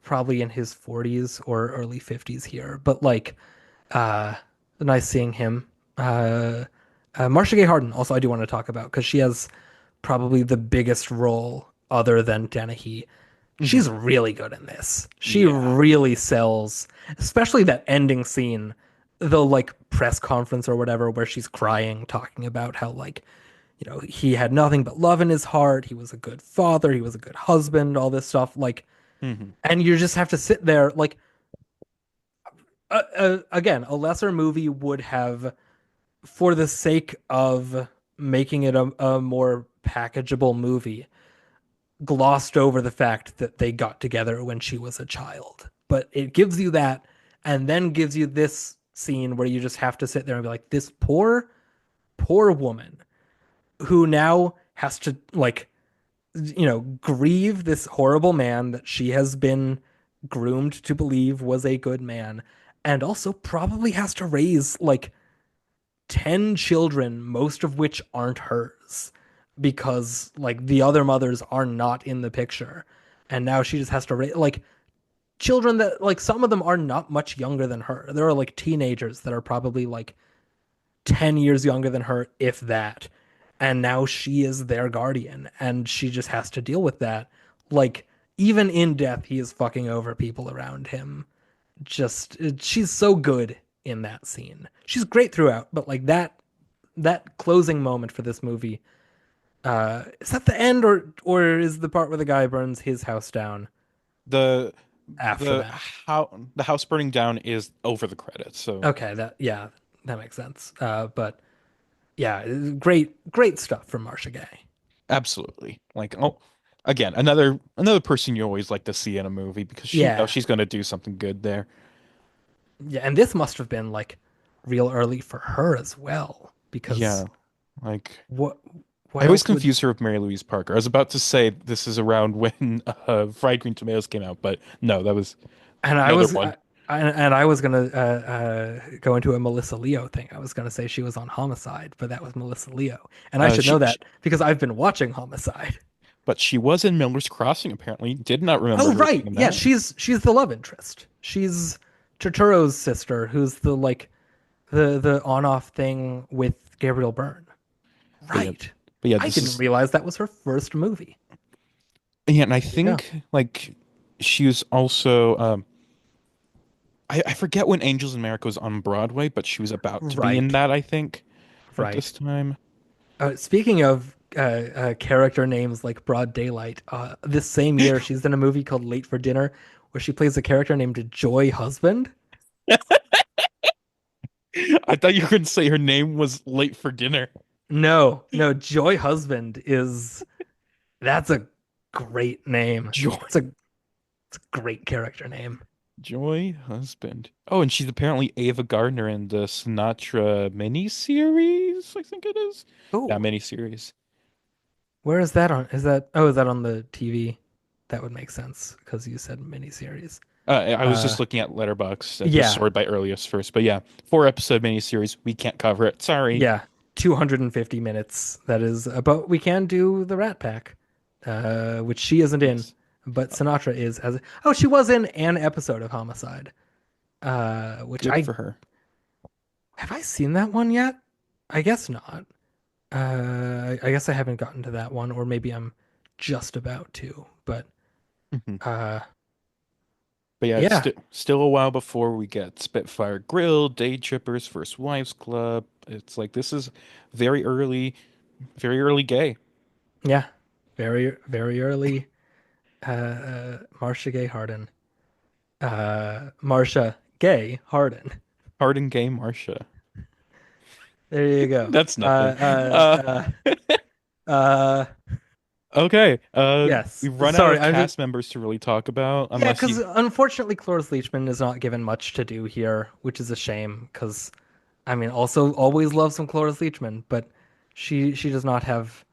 [SPEAKER 2] probably in his 40s or early 50s here. But like, uh, nice seeing him. Marcia Gay Harden also I do want to talk about because she has probably the biggest role other than Dennehy.
[SPEAKER 1] Mhm.
[SPEAKER 2] She's really good in this. She
[SPEAKER 1] Yeah.
[SPEAKER 2] really sells, especially that ending scene, the like press conference or whatever, where she's crying, talking about how like, he had nothing but love in his heart. He was a good father. He was a good husband, all this stuff. Like,
[SPEAKER 1] Hmm.
[SPEAKER 2] and you just have to sit there. Like, again, a lesser movie would have, for the sake of making it a more packageable movie, glossed over the fact that they got together when she was a child. But it gives you that and then gives you this scene where you just have to sit there and be like, this poor, poor woman who now has to, like, grieve this horrible man that she has been groomed to believe was a good man, and also probably has to raise like 10 children, most of which aren't hers because like the other mothers are not in the picture. And now she just has to raise like children that like some of them are not much younger than her. There are like teenagers that are probably like 10 years younger than her, if that. And now she is their guardian and she just has to deal with that. Like, even in death, he is fucking over people around him. Just, she's so good in that scene. She's great throughout, but like that closing moment for this movie, is that the end or is the part where the guy burns his house down
[SPEAKER 1] The
[SPEAKER 2] after
[SPEAKER 1] the
[SPEAKER 2] that?
[SPEAKER 1] the house burning down is over the credits, so
[SPEAKER 2] Okay, that yeah, that makes sense. But yeah, great stuff from Marcia Gay.
[SPEAKER 1] absolutely. Like, oh, again, another person you always like to see in a movie because you know
[SPEAKER 2] Yeah,
[SPEAKER 1] she's going to do something good there.
[SPEAKER 2] yeah, and this must have been like real early for her as well because
[SPEAKER 1] Yeah. Like
[SPEAKER 2] what
[SPEAKER 1] I
[SPEAKER 2] what
[SPEAKER 1] always
[SPEAKER 2] else would
[SPEAKER 1] confuse her with Mary Louise Parker. I was about to say this is around when Fried Green Tomatoes came out, but no, that was
[SPEAKER 2] and I
[SPEAKER 1] another
[SPEAKER 2] was
[SPEAKER 1] one.
[SPEAKER 2] and I was gonna go into a Melissa Leo thing. I was gonna say she was on Homicide, but that was Melissa Leo, and I should know
[SPEAKER 1] She,
[SPEAKER 2] that because I've been watching Homicide.
[SPEAKER 1] but she was in Miller's Crossing apparently. Did not remember
[SPEAKER 2] Oh
[SPEAKER 1] her
[SPEAKER 2] right,
[SPEAKER 1] being in
[SPEAKER 2] yeah,
[SPEAKER 1] that.
[SPEAKER 2] she's the love interest. She's Turturro's sister, who's the like the on off thing with Gabriel Byrne.
[SPEAKER 1] But yeah,
[SPEAKER 2] Right.
[SPEAKER 1] but yeah,
[SPEAKER 2] I
[SPEAKER 1] this
[SPEAKER 2] didn't
[SPEAKER 1] is
[SPEAKER 2] realize that was her first movie.
[SPEAKER 1] yeah, and I
[SPEAKER 2] There you go.
[SPEAKER 1] think like she was also I forget when Angels in America was on Broadway, but she was about to be in
[SPEAKER 2] Right.
[SPEAKER 1] that, I think, at this
[SPEAKER 2] Right.
[SPEAKER 1] time.
[SPEAKER 2] Speaking of character names like Broad Daylight, this same year she's in a movie called Late for Dinner, where she plays a character named Joy Husband.
[SPEAKER 1] I thought you were going to say her name was Late for Dinner.
[SPEAKER 2] No, no, Joy Husband is that's a great name.
[SPEAKER 1] Joy
[SPEAKER 2] It's a great character name.
[SPEAKER 1] Joy Husband. Oh, and she's apparently Ava Gardner in the Sinatra miniseries, I think it is. Yeah,
[SPEAKER 2] Oh,
[SPEAKER 1] miniseries.
[SPEAKER 2] where is that on? Is that on the TV? That would make sense because you said miniseries.
[SPEAKER 1] I was
[SPEAKER 2] Uh,
[SPEAKER 1] just looking at Letterboxd, just
[SPEAKER 2] yeah,
[SPEAKER 1] sorted by earliest first, but yeah, 4 episode miniseries. We can't cover it. Sorry.
[SPEAKER 2] yeah, 250 minutes. That is, but we can do the Rat Pack, which she isn't in,
[SPEAKER 1] Yes.
[SPEAKER 2] but Sinatra is. As oh, she was in an episode of Homicide. Which
[SPEAKER 1] Good
[SPEAKER 2] I
[SPEAKER 1] for her.
[SPEAKER 2] have I seen that one yet? I guess not. I guess I haven't gotten to that one, or maybe I'm just about to. But
[SPEAKER 1] Mhm.
[SPEAKER 2] uh,
[SPEAKER 1] But yeah, it's
[SPEAKER 2] yeah,
[SPEAKER 1] still a while before we get Spitfire Grill, Day Trippers, First Wives Club. It's like this is very early, very early gay.
[SPEAKER 2] yeah. very, very early. Marcia Gay Harden. Marcia Gay Harden.
[SPEAKER 1] Hardin Gay Marcia.
[SPEAKER 2] There you go.
[SPEAKER 1] That's nothing. Uh,
[SPEAKER 2] Uh,
[SPEAKER 1] okay.
[SPEAKER 2] yes.
[SPEAKER 1] We've run out
[SPEAKER 2] Sorry,
[SPEAKER 1] of
[SPEAKER 2] I'm just
[SPEAKER 1] cast members to really talk about,
[SPEAKER 2] yeah,
[SPEAKER 1] unless
[SPEAKER 2] because
[SPEAKER 1] you.
[SPEAKER 2] unfortunately, Cloris Leachman is not given much to do here, which is a shame. Because I mean, also always love some Cloris Leachman, but she does not have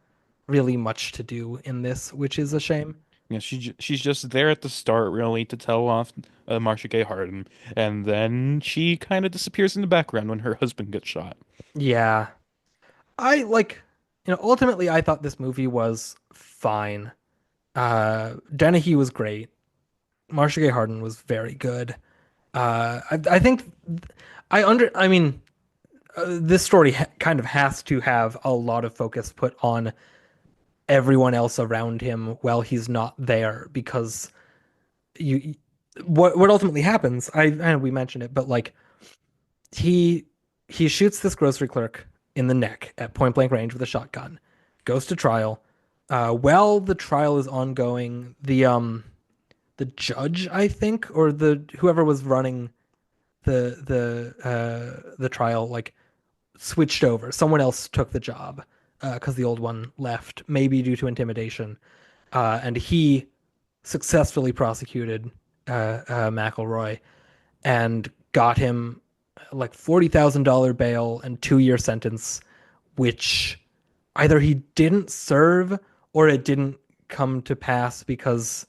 [SPEAKER 2] really much to do in this, which is a shame.
[SPEAKER 1] Yeah, she's just there at the start, really, to tell off Marcia Gay Harden, and then she kind of disappears in the background when her husband gets shot.
[SPEAKER 2] Yeah, I like, ultimately, I thought this movie was fine. Dennehy was great. Marcia Gay Harden was very good. I think I mean, this story kind of has to have a lot of focus put on everyone else around him while he's not there because you what ultimately happens, I know we mentioned it, but like he he shoots this grocery clerk in the neck at point blank range with a shotgun, goes to trial. While the trial is ongoing, the judge, I think, or the whoever was running the trial, like switched over. Someone else took the job because the old one left, maybe due to intimidation. And he successfully prosecuted McElroy and got him like $40,000 bail and 2 year sentence, which either he didn't serve or it didn't come to pass because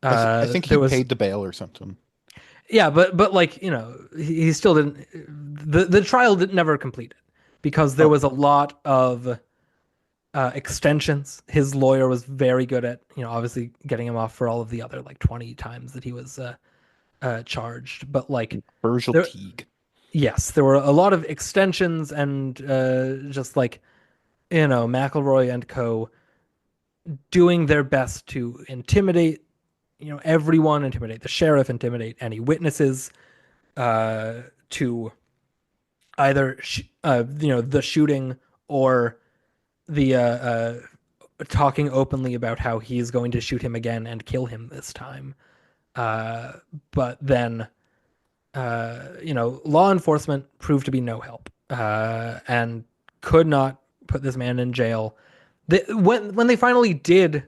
[SPEAKER 1] I think he
[SPEAKER 2] there was
[SPEAKER 1] paid the bail or something.
[SPEAKER 2] yeah, but like he still didn't. The trial did never completed because there
[SPEAKER 1] Oh,
[SPEAKER 2] was a lot of extensions. His lawyer was very good at obviously getting him off for all of the other like 20 times that he was charged. But like
[SPEAKER 1] Virgil
[SPEAKER 2] there,
[SPEAKER 1] Teague.
[SPEAKER 2] yes, there were a lot of extensions and just like McElroy and co. doing their best to intimidate everyone, intimidate the sheriff, intimidate any witnesses, to either the shooting or the talking openly about how he's going to shoot him again and kill him this time. Uh, but then law enforcement proved to be no help and could not put this man in jail. When they finally did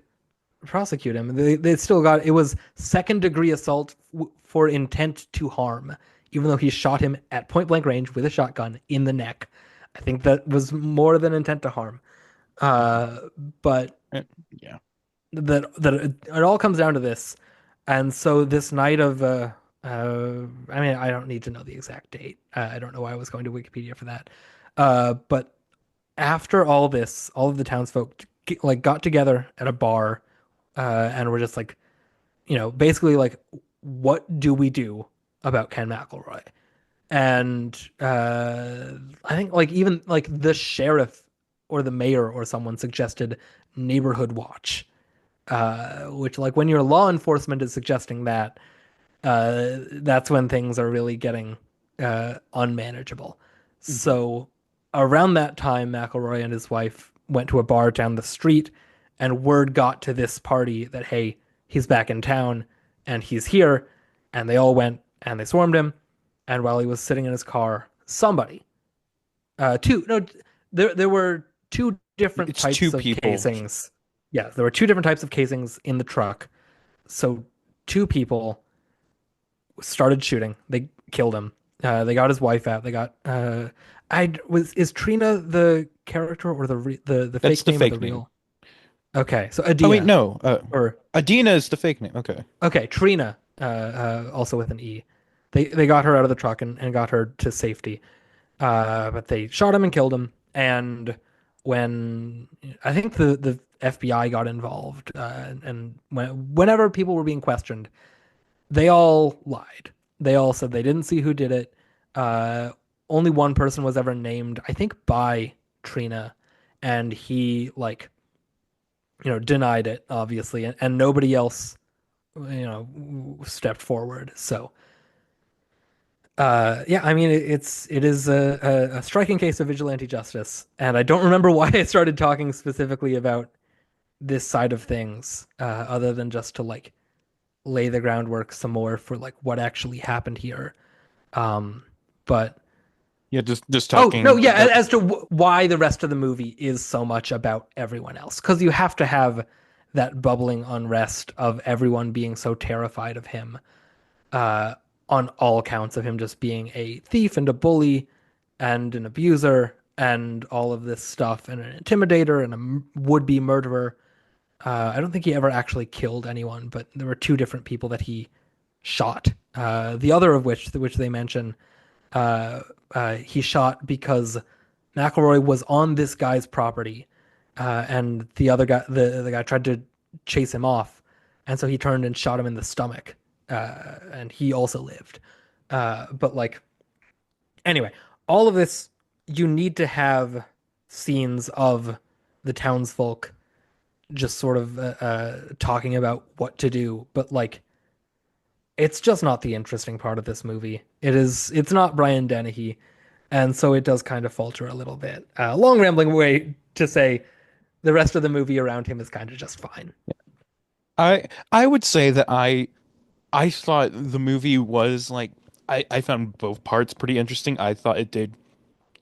[SPEAKER 2] prosecute him, they still got it was second degree assault for intent to harm, even though he shot him at point blank range with a shotgun in the neck. I think that was more than intent to harm. Uh, but
[SPEAKER 1] Yeah.
[SPEAKER 2] that it all comes down to this, and so this night of I mean, I don't need to know the exact date. I don't know why I was going to Wikipedia for that. But after all this, all of the townsfolk like got together at a bar, and were just like, basically like, what do we do about Ken McElroy? And I think like even like the sheriff or the mayor or someone suggested neighborhood watch, which like when your law enforcement is suggesting that, that's when things are really getting unmanageable.
[SPEAKER 1] Hmm.
[SPEAKER 2] So around that time, McElroy and his wife went to a bar down the street, and word got to this party that, hey, he's back in town and he's here. And they all went and they swarmed him. And while he was sitting in his car, somebody, two, no, there were two different
[SPEAKER 1] It's two
[SPEAKER 2] types of
[SPEAKER 1] people.
[SPEAKER 2] casings. Yeah, there were two different types of casings in the truck. So two people started shooting. They killed him. They got his wife out. They got. I was is Trina the character or the
[SPEAKER 1] That's
[SPEAKER 2] fake
[SPEAKER 1] the
[SPEAKER 2] name or the
[SPEAKER 1] fake name.
[SPEAKER 2] real? Okay, so
[SPEAKER 1] Oh wait,
[SPEAKER 2] Adina
[SPEAKER 1] no.
[SPEAKER 2] or
[SPEAKER 1] Adina is the fake name. Okay.
[SPEAKER 2] okay Trina, also with an E. They got her out of the truck and got her to safety. But they shot him and killed him. And when I think the FBI got involved, and whenever people were being questioned, they all lied. They all said they didn't see who did it. Uh, Only one person was ever named, I think, by Trina, and he like denied it, obviously, and nobody else stepped forward. So yeah, I mean it is a striking case of vigilante justice, and I don't remember why I started talking specifically about this side of things, other than just to like lay the groundwork some more for like what actually happened here. Um, but
[SPEAKER 1] Yeah, just
[SPEAKER 2] oh no,
[SPEAKER 1] talking
[SPEAKER 2] yeah,
[SPEAKER 1] that.
[SPEAKER 2] as to why the rest of the movie is so much about everyone else, because you have to have that bubbling unrest of everyone being so terrified of him, uh, on all accounts of him just being a thief and a bully and an abuser and all of this stuff and an intimidator and a would-be murderer. I don't think he ever actually killed anyone, but there were two different people that he shot. The other of which they mention, uh, he shot because McElroy was on this guy's property, and the other guy, the guy tried to chase him off, and so he turned and shot him in the stomach, and he also lived. But like anyway, all of this, you need to have scenes of the townsfolk just sort of talking about what to do, but like it's just not the interesting part of this movie. It's not Brian Dennehy, and so it does kind of falter a little bit. Long rambling way to say the rest of the movie around him is kind of just fine.
[SPEAKER 1] I would say that I thought the movie was like I found both parts pretty interesting. I thought it did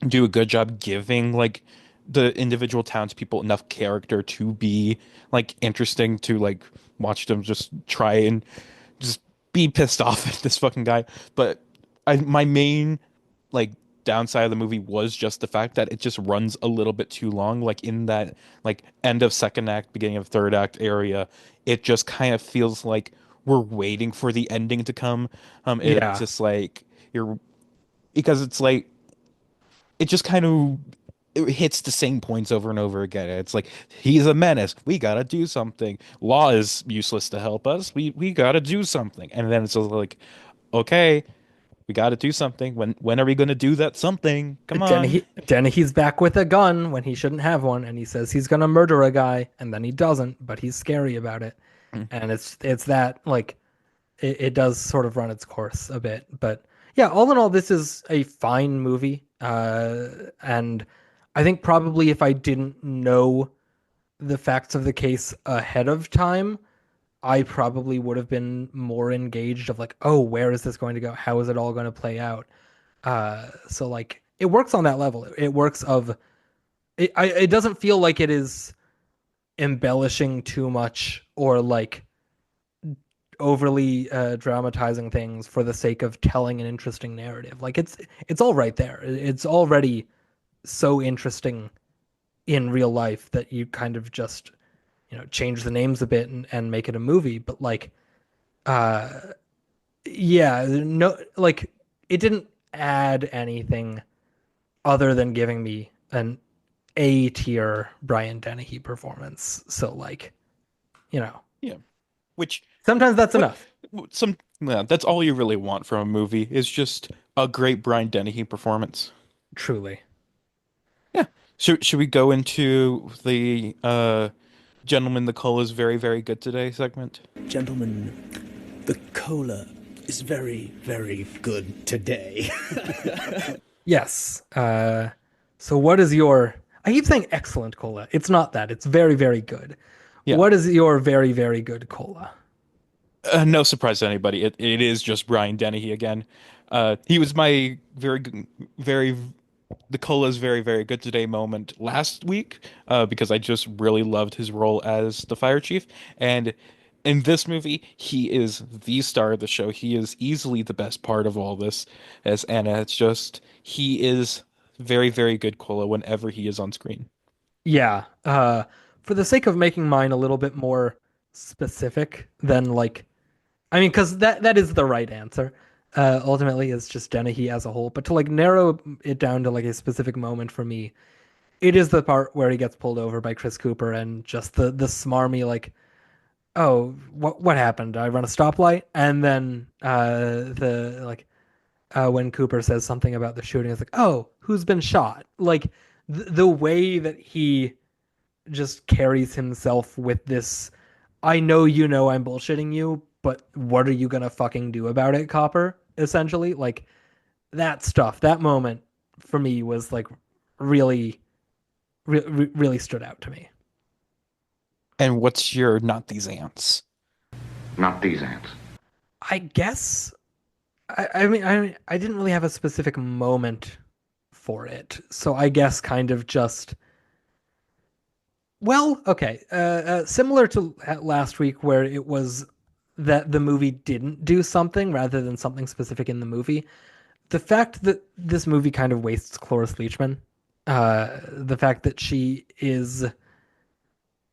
[SPEAKER 1] do a good job giving like the individual townspeople enough character to be like interesting to like watch them just try and just be pissed off at this fucking guy. But my main like downside of the movie was just the fact that it just runs a little bit too long. Like in that like end of second act, beginning of third act area, it just kind of feels like we're waiting for the ending to come. It's
[SPEAKER 2] Yeah,
[SPEAKER 1] just like you're because it's like it just kind of it hits the same points over and over again. It's like he's a menace. We gotta do something. Law is useless to help us. We gotta do something. And then it's just like, okay, we gotta do something. When are we gonna do that something? Come on.
[SPEAKER 2] Dennehy's back with a gun when he shouldn't have one, and he says he's gonna murder a guy, and then he doesn't, but he's scary about it. And it's that like it does sort of run its course a bit. But yeah, all in all, this is a fine movie. And I think probably if I didn't know the facts of the case ahead of time, I probably would have been more engaged of like, oh, where is this going to go? How is it all going to play out? So like it works on that level. It works of it doesn't feel like it is embellishing too much or like overly dramatizing things for the sake of telling an interesting narrative. Like it's all right there. It's already so interesting in real life that you kind of just change the names a bit and make it a movie. But like uh yeah, no, like it didn't add anything other than giving me an A tier Brian Dennehy performance. So like you know
[SPEAKER 1] Yeah. Which
[SPEAKER 2] sometimes that's
[SPEAKER 1] what
[SPEAKER 2] enough.
[SPEAKER 1] some yeah, that's all you really want from a movie is just a great Brian Dennehy performance.
[SPEAKER 2] Truly.
[SPEAKER 1] Yeah. Should we go into the gentleman the cola is very, very good today segment?
[SPEAKER 3] Gentlemen, the cola is very, very good today.
[SPEAKER 2] Yes. So what is your? I keep saying excellent cola. It's not that. It's very, very good.
[SPEAKER 1] Yeah.
[SPEAKER 2] What is your very, very good cola?
[SPEAKER 1] No surprise to anybody. It is just Brian Dennehy again. He was my very the cola's very, very good today moment last week, because I just really loved his role as the fire chief. And in this movie, he is the star of the show. He is easily the best part of all this as Anna. It's just he is very, very good cola whenever he is on screen.
[SPEAKER 2] Yeah. For the sake of making mine a little bit more specific than like, I mean, because that is the right answer. Ultimately, it's just Dennehy as a whole. But to like narrow it down to like a specific moment for me, it is the part where he gets pulled over by Chris Cooper and just the smarmy like, oh, what happened? Did I run a stoplight? And then the like when Cooper says something about the shooting, it's like, oh, who's been shot? Like the way that he just carries himself with this, I know you know I'm bullshitting you, but what are you gonna fucking do about it, Copper? Essentially, like that stuff, that moment for me was like really, really stood out to me.
[SPEAKER 1] And what's your not these ants?
[SPEAKER 4] Not these ants.
[SPEAKER 2] I guess I didn't really have a specific moment for it, so I guess kind of just well, okay, similar to last week where it was that the movie didn't do something rather than something specific in the movie. The fact that this movie kind of wastes Cloris Leachman, the fact that she is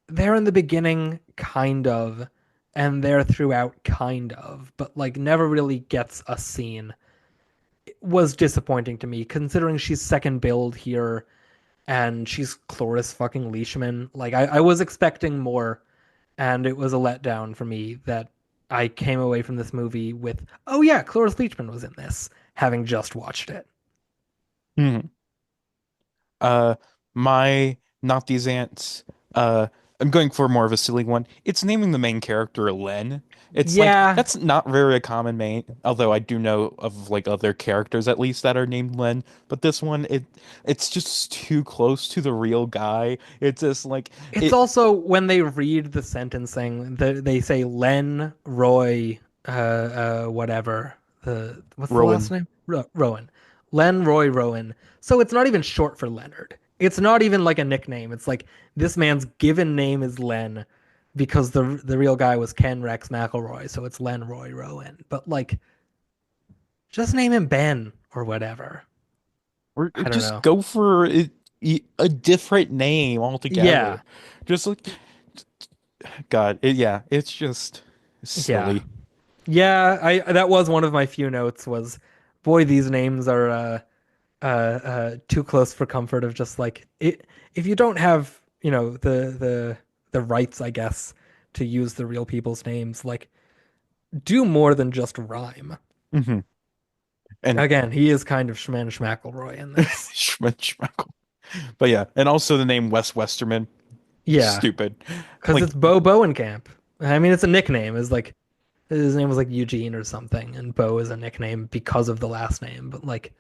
[SPEAKER 2] there in the beginning, kind of, and there throughout, kind of, but like never really gets a scene, was disappointing to me, considering she's second build here and she's Cloris fucking Leachman. Like I was expecting more, and it was a letdown for me that I came away from this movie with, oh yeah, Cloris Leachman was in this, having just watched it.
[SPEAKER 1] Hmm. Uh, my not these ants. Uh, I'm going for more of a silly one. It's naming the main character Len. It's like
[SPEAKER 2] Yeah,
[SPEAKER 1] that's not very a common name, although I do know of like other characters at least that are named Len. But this one, it's just too close to the real guy. It's just like
[SPEAKER 2] it's
[SPEAKER 1] it
[SPEAKER 2] also when they read the sentencing, they say Len Roy, whatever. What's the last
[SPEAKER 1] Rowan.
[SPEAKER 2] name? Rowan. Len Roy Rowan. So it's not even short for Leonard. It's not even like a nickname. It's like this man's given name is Len because the real guy was Ken Rex McElroy, so it's Len Roy Rowan. But like, just name him Ben or whatever.
[SPEAKER 1] Or
[SPEAKER 2] I don't
[SPEAKER 1] just
[SPEAKER 2] know.
[SPEAKER 1] go for a different name
[SPEAKER 2] Yeah,
[SPEAKER 1] altogether. Just like God, yeah, it's just
[SPEAKER 2] yeah.
[SPEAKER 1] silly.
[SPEAKER 2] Yeah, I that was one of my few notes was, boy, these names are too close for comfort of just like it if you don't have, the rights, I guess, to use the real people's names, like do more than just rhyme.
[SPEAKER 1] Hmm. And
[SPEAKER 2] Again, he is kind of Schman Schmackelroy in this.
[SPEAKER 1] Schmeckle. But yeah, and also the name Wes Westerman,
[SPEAKER 2] Yeah,
[SPEAKER 1] stupid.
[SPEAKER 2] because
[SPEAKER 1] Like
[SPEAKER 2] it's Bo Bowenkamp. I mean, it's a nickname. Is like his name was like Eugene or something, and Bo is a nickname because of the last name. But like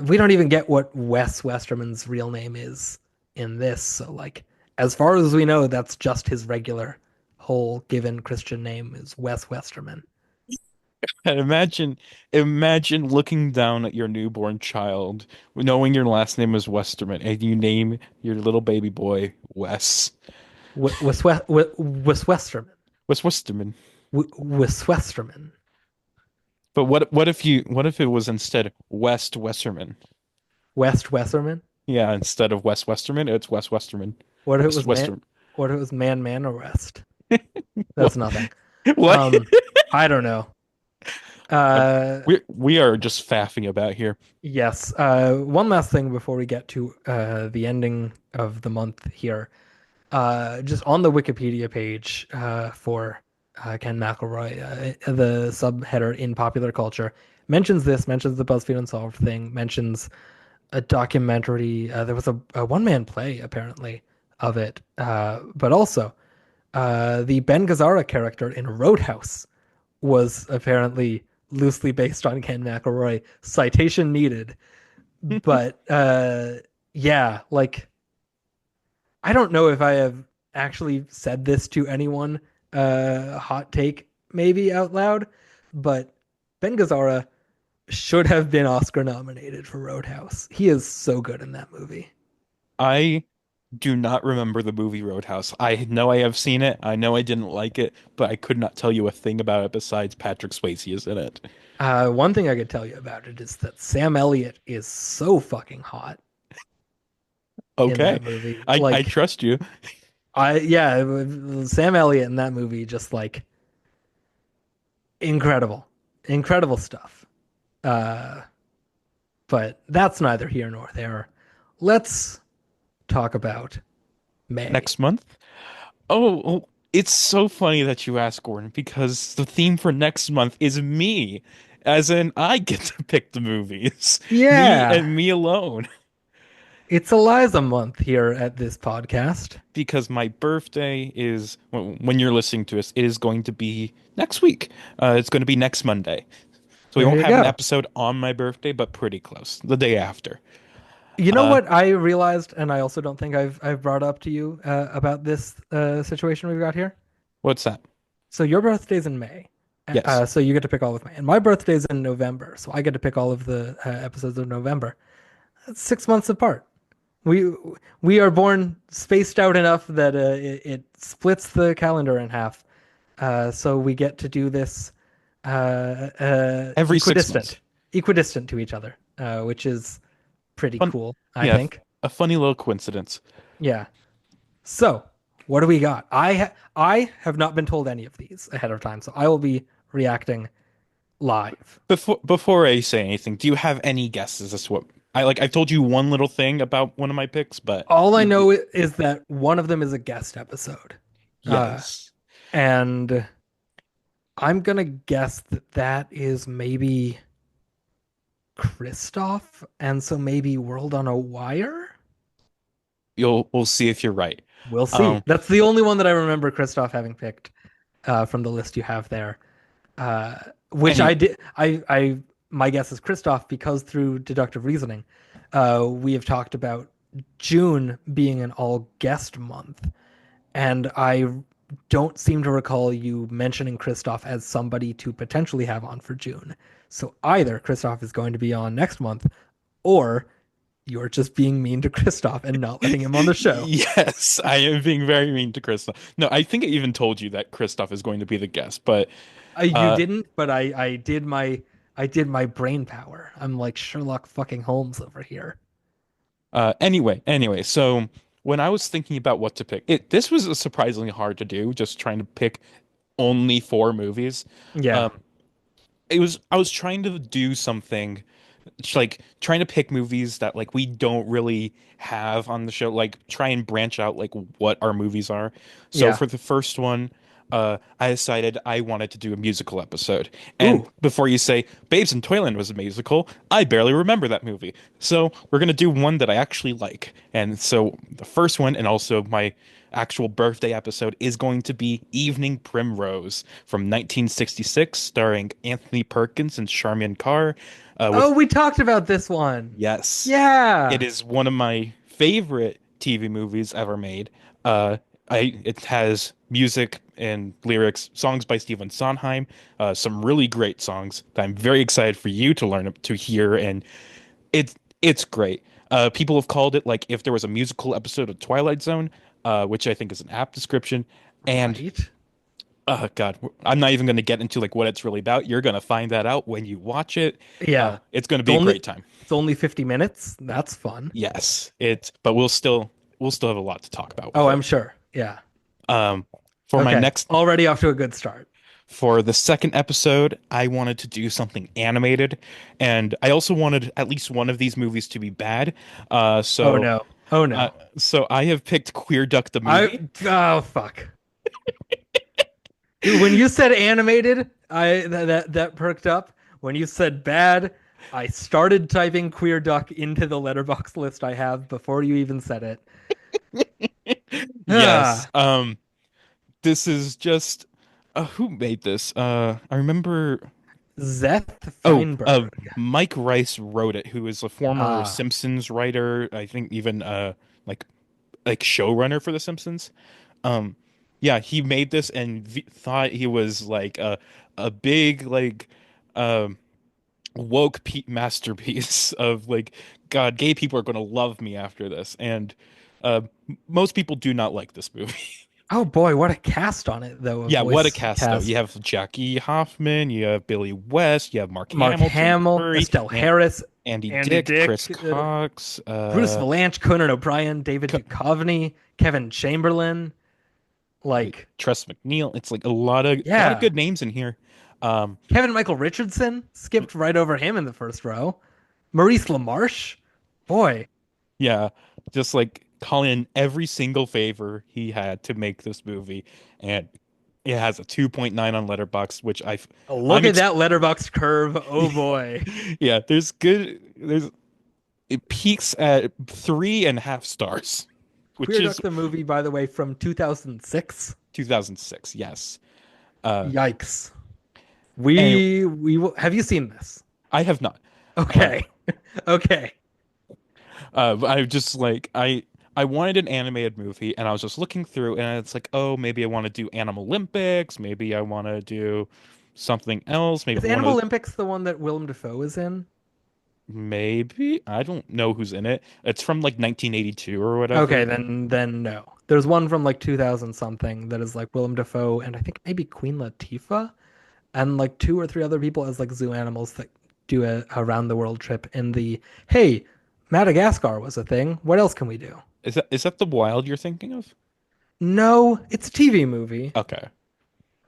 [SPEAKER 2] we don't even get what Wes Westerman's real name is in this. So like as far as we know, that's just his regular whole given Christian name is Wes Westerman.
[SPEAKER 1] and imagine looking down at your newborn child, knowing your last name is Westerman, and you name your little baby boy Wes.
[SPEAKER 2] Wes Westerman.
[SPEAKER 1] Wes Westerman.
[SPEAKER 2] Wes Westerman.
[SPEAKER 1] But what if it was instead West Westerman?
[SPEAKER 2] West Westerman.
[SPEAKER 1] Yeah, instead of Wes Westerman, it's Wes Westerman.
[SPEAKER 2] What if it
[SPEAKER 1] West
[SPEAKER 2] was man?
[SPEAKER 1] Westerman.
[SPEAKER 2] What if it was Man Arrest?
[SPEAKER 1] What?
[SPEAKER 2] That's nothing.
[SPEAKER 1] What?
[SPEAKER 2] Um, I don't know.
[SPEAKER 1] But
[SPEAKER 2] Uh,
[SPEAKER 1] we are just faffing about here.
[SPEAKER 2] yes. One last thing before we get to the ending of the month here. Just on the Wikipedia page for Ken McElroy, the subheader in popular culture mentions this, mentions the BuzzFeed Unsolved thing, mentions a documentary. There was a one-man play apparently of it, but also the Ben Gazzara character in Roadhouse was apparently loosely based on Ken McElroy. Citation needed, but yeah, like I don't know if I have actually said this to anyone, hot take maybe out loud, but Ben Gazzara should have been Oscar nominated for Roadhouse. He is so good in that movie.
[SPEAKER 1] I do not remember the movie Roadhouse. I know I have seen it. I know I didn't like it, but I could not tell you a thing about it besides Patrick Swayze is in it.
[SPEAKER 2] One thing I could tell you about it is that Sam Elliott is so fucking hot in
[SPEAKER 1] Okay.
[SPEAKER 2] that movie.
[SPEAKER 1] I
[SPEAKER 2] Like,
[SPEAKER 1] trust you.
[SPEAKER 2] yeah, Sam Elliott in that movie just like incredible, incredible stuff. Uh, but that's neither here nor there. Let's talk about May.
[SPEAKER 1] Next month? Oh, it's so funny that you ask, Gordon, because the theme for next month is me. As in, I get to pick the movies. Me
[SPEAKER 2] Yeah,
[SPEAKER 1] and me alone.
[SPEAKER 2] it's Eliza month here at this podcast.
[SPEAKER 1] Because my birthday is, when you're listening to us, it is going to be next week. It's going to be next Monday. So we
[SPEAKER 2] There
[SPEAKER 1] won't
[SPEAKER 2] you
[SPEAKER 1] have an
[SPEAKER 2] go.
[SPEAKER 1] episode on my birthday, but pretty close. The day after.
[SPEAKER 2] You know
[SPEAKER 1] Uh,
[SPEAKER 2] what I realized, and I also don't think I've brought up to you about this situation we've got here.
[SPEAKER 1] what's that?
[SPEAKER 2] So your birthday's in May,
[SPEAKER 1] Yes.
[SPEAKER 2] so you get to pick all of May, and my birthday's in November, so I get to pick all of the episodes of November. That's 6 months apart. We we are born spaced out enough that it splits the calendar in half. So we get to do this
[SPEAKER 1] Every 6 months.
[SPEAKER 2] equidistant to each other, which is pretty
[SPEAKER 1] Fun.
[SPEAKER 2] cool, I
[SPEAKER 1] Yeah,
[SPEAKER 2] think.
[SPEAKER 1] a funny little coincidence.
[SPEAKER 2] Yeah. So, what do we got? I have not been told any of these ahead of time, so I will be reacting live.
[SPEAKER 1] Before I say anything, do you have any guesses as to what I like? I've told you one little thing about one of my picks, but
[SPEAKER 2] All I know is that one of them is a guest episode. Uh,
[SPEAKER 1] yes,
[SPEAKER 2] and I'm gonna guess that that is maybe Kristoff, and so maybe World on a Wire?
[SPEAKER 1] we'll see if you're right.
[SPEAKER 2] We'll see.
[SPEAKER 1] Um,
[SPEAKER 2] That's the only one that I remember Kristoff having picked from the list you have there. Uh, which I
[SPEAKER 1] anyway,
[SPEAKER 2] did. My guess is Kristoff because through deductive reasoning, we have talked about June being an all guest month, and I don't seem to recall you mentioning Kristoff as somebody to potentially have on for June. So either Kristoff is going to be on next month, or you're just being mean to Kristoff and not letting him on the show.
[SPEAKER 1] yes, I am being very mean to Kristoff. No, I think I even told you that Kristoff is going to be the guest, but
[SPEAKER 2] You
[SPEAKER 1] uh,
[SPEAKER 2] didn't, but I did my brain power. I'm like Sherlock fucking Holmes over here.
[SPEAKER 1] anyway, so when I was thinking about what to pick, this was surprisingly hard to do, just trying to pick only four movies.
[SPEAKER 2] Yeah,
[SPEAKER 1] Um, I was trying to do something like trying to pick movies that like we don't really have on the show, like try and branch out like what our movies are. So
[SPEAKER 2] yeah.
[SPEAKER 1] for the first one, I decided I wanted to do a musical episode. And
[SPEAKER 2] Ooh,
[SPEAKER 1] before you say Babes in Toyland was a musical, I barely remember that movie. So we're gonna do one that I actually like. And so the first one, and also my actual birthday episode, is going to be Evening Primrose from 1966, starring Anthony Perkins and Charmian Carr.
[SPEAKER 2] oh,
[SPEAKER 1] With
[SPEAKER 2] we talked about this one.
[SPEAKER 1] Yes, it
[SPEAKER 2] Yeah,
[SPEAKER 1] is one of my favorite TV movies ever made. Uh, it has music and lyrics, songs by Stephen Sondheim, some really great songs that I'm very excited for you to learn to hear, and it's great. People have called it like if there was a musical episode of Twilight Zone, which I think is an apt description. And
[SPEAKER 2] right.
[SPEAKER 1] God, I'm not even going to get into like what it's really about. You're going to find that out when you watch it.
[SPEAKER 2] Yeah,
[SPEAKER 1] It's going to
[SPEAKER 2] it's
[SPEAKER 1] be a
[SPEAKER 2] only
[SPEAKER 1] great time.
[SPEAKER 2] it's only 50 minutes. That's fun.
[SPEAKER 1] Yes, but we'll still have a lot to talk about
[SPEAKER 2] Oh,
[SPEAKER 1] with
[SPEAKER 2] I'm
[SPEAKER 1] it.
[SPEAKER 2] sure. Yeah.
[SPEAKER 1] Um, for my
[SPEAKER 2] Okay.
[SPEAKER 1] next
[SPEAKER 2] Already off to a good start.
[SPEAKER 1] for the second episode, I wanted to do something animated, and I also wanted at least one of these movies to be bad. Uh,
[SPEAKER 2] Oh
[SPEAKER 1] so
[SPEAKER 2] no. Oh
[SPEAKER 1] uh,
[SPEAKER 2] no.
[SPEAKER 1] so I have picked Queer Duck the
[SPEAKER 2] I
[SPEAKER 1] movie.
[SPEAKER 2] oh fuck. Dude, when you said animated, that perked up. When you said bad, I started typing queer duck into the letterbox list I have before you even said it.
[SPEAKER 1] Yes.
[SPEAKER 2] Ah,
[SPEAKER 1] This is just who made this? I remember.
[SPEAKER 2] Zeth
[SPEAKER 1] Oh,
[SPEAKER 2] Feinberg.
[SPEAKER 1] Mike Rice wrote it, who is a former
[SPEAKER 2] Ah,
[SPEAKER 1] Simpsons writer. I think even like showrunner for The Simpsons. Um, yeah, he made this and thought he was like a big like um woke masterpiece of like God, gay people are going to love me after this, and most people do not like this movie.
[SPEAKER 2] oh boy, what a cast on it though. A
[SPEAKER 1] Yeah, what a
[SPEAKER 2] voice
[SPEAKER 1] cast though. You
[SPEAKER 2] cast.
[SPEAKER 1] have Jackie Hoffman, you have Billy West, you have Mark
[SPEAKER 2] Mark
[SPEAKER 1] Hamill, Tim
[SPEAKER 2] Hamill,
[SPEAKER 1] Curry,
[SPEAKER 2] Estelle Harris,
[SPEAKER 1] Andy
[SPEAKER 2] Andy
[SPEAKER 1] Dick,
[SPEAKER 2] Dick,
[SPEAKER 1] Chris Cox,
[SPEAKER 2] Bruce Valanche, Conan O'Brien, David Duchovny, Kevin Chamberlain. Like,
[SPEAKER 1] Tress McNeil. It's like a lot of
[SPEAKER 2] yeah.
[SPEAKER 1] good names in here. Um,
[SPEAKER 2] Kevin Michael Richardson skipped right over him in the first row. Maurice LaMarche, boy,
[SPEAKER 1] yeah, just like calling in every single favor he had to make this movie, and it has a 2.9 on Letterboxd, which
[SPEAKER 2] look
[SPEAKER 1] I'm
[SPEAKER 2] at
[SPEAKER 1] ex
[SPEAKER 2] that letterbox curve. Oh boy,
[SPEAKER 1] yeah, there's it peaks at 3.5 stars, which
[SPEAKER 2] Queer
[SPEAKER 1] is
[SPEAKER 2] Duck the movie, by the way, from 2006.
[SPEAKER 1] 2006. Yes. Uh,
[SPEAKER 2] Yikes.
[SPEAKER 1] and
[SPEAKER 2] We will, have you seen this?
[SPEAKER 1] I have not. Uh,
[SPEAKER 2] Okay, okay.
[SPEAKER 1] But I just like I wanted an animated movie, and I was just looking through, and it's like, oh, maybe I want to do Animal Olympics, maybe I want to do something else, maybe
[SPEAKER 2] Is
[SPEAKER 1] I want
[SPEAKER 2] Animal
[SPEAKER 1] to,
[SPEAKER 2] Olympics the one that Willem Dafoe is in?
[SPEAKER 1] maybe I don't know who's in it. It's from like 1982 or
[SPEAKER 2] Okay,
[SPEAKER 1] whatever.
[SPEAKER 2] then no. There's one from like 2000 something that is like Willem Dafoe and I think maybe Queen Latifah and like two or three other people as like zoo animals that do a around the world trip in the hey, Madagascar was a thing. What else can we do?
[SPEAKER 1] Is that the Wild you're thinking of?
[SPEAKER 2] No, it's a TV movie.
[SPEAKER 1] Okay.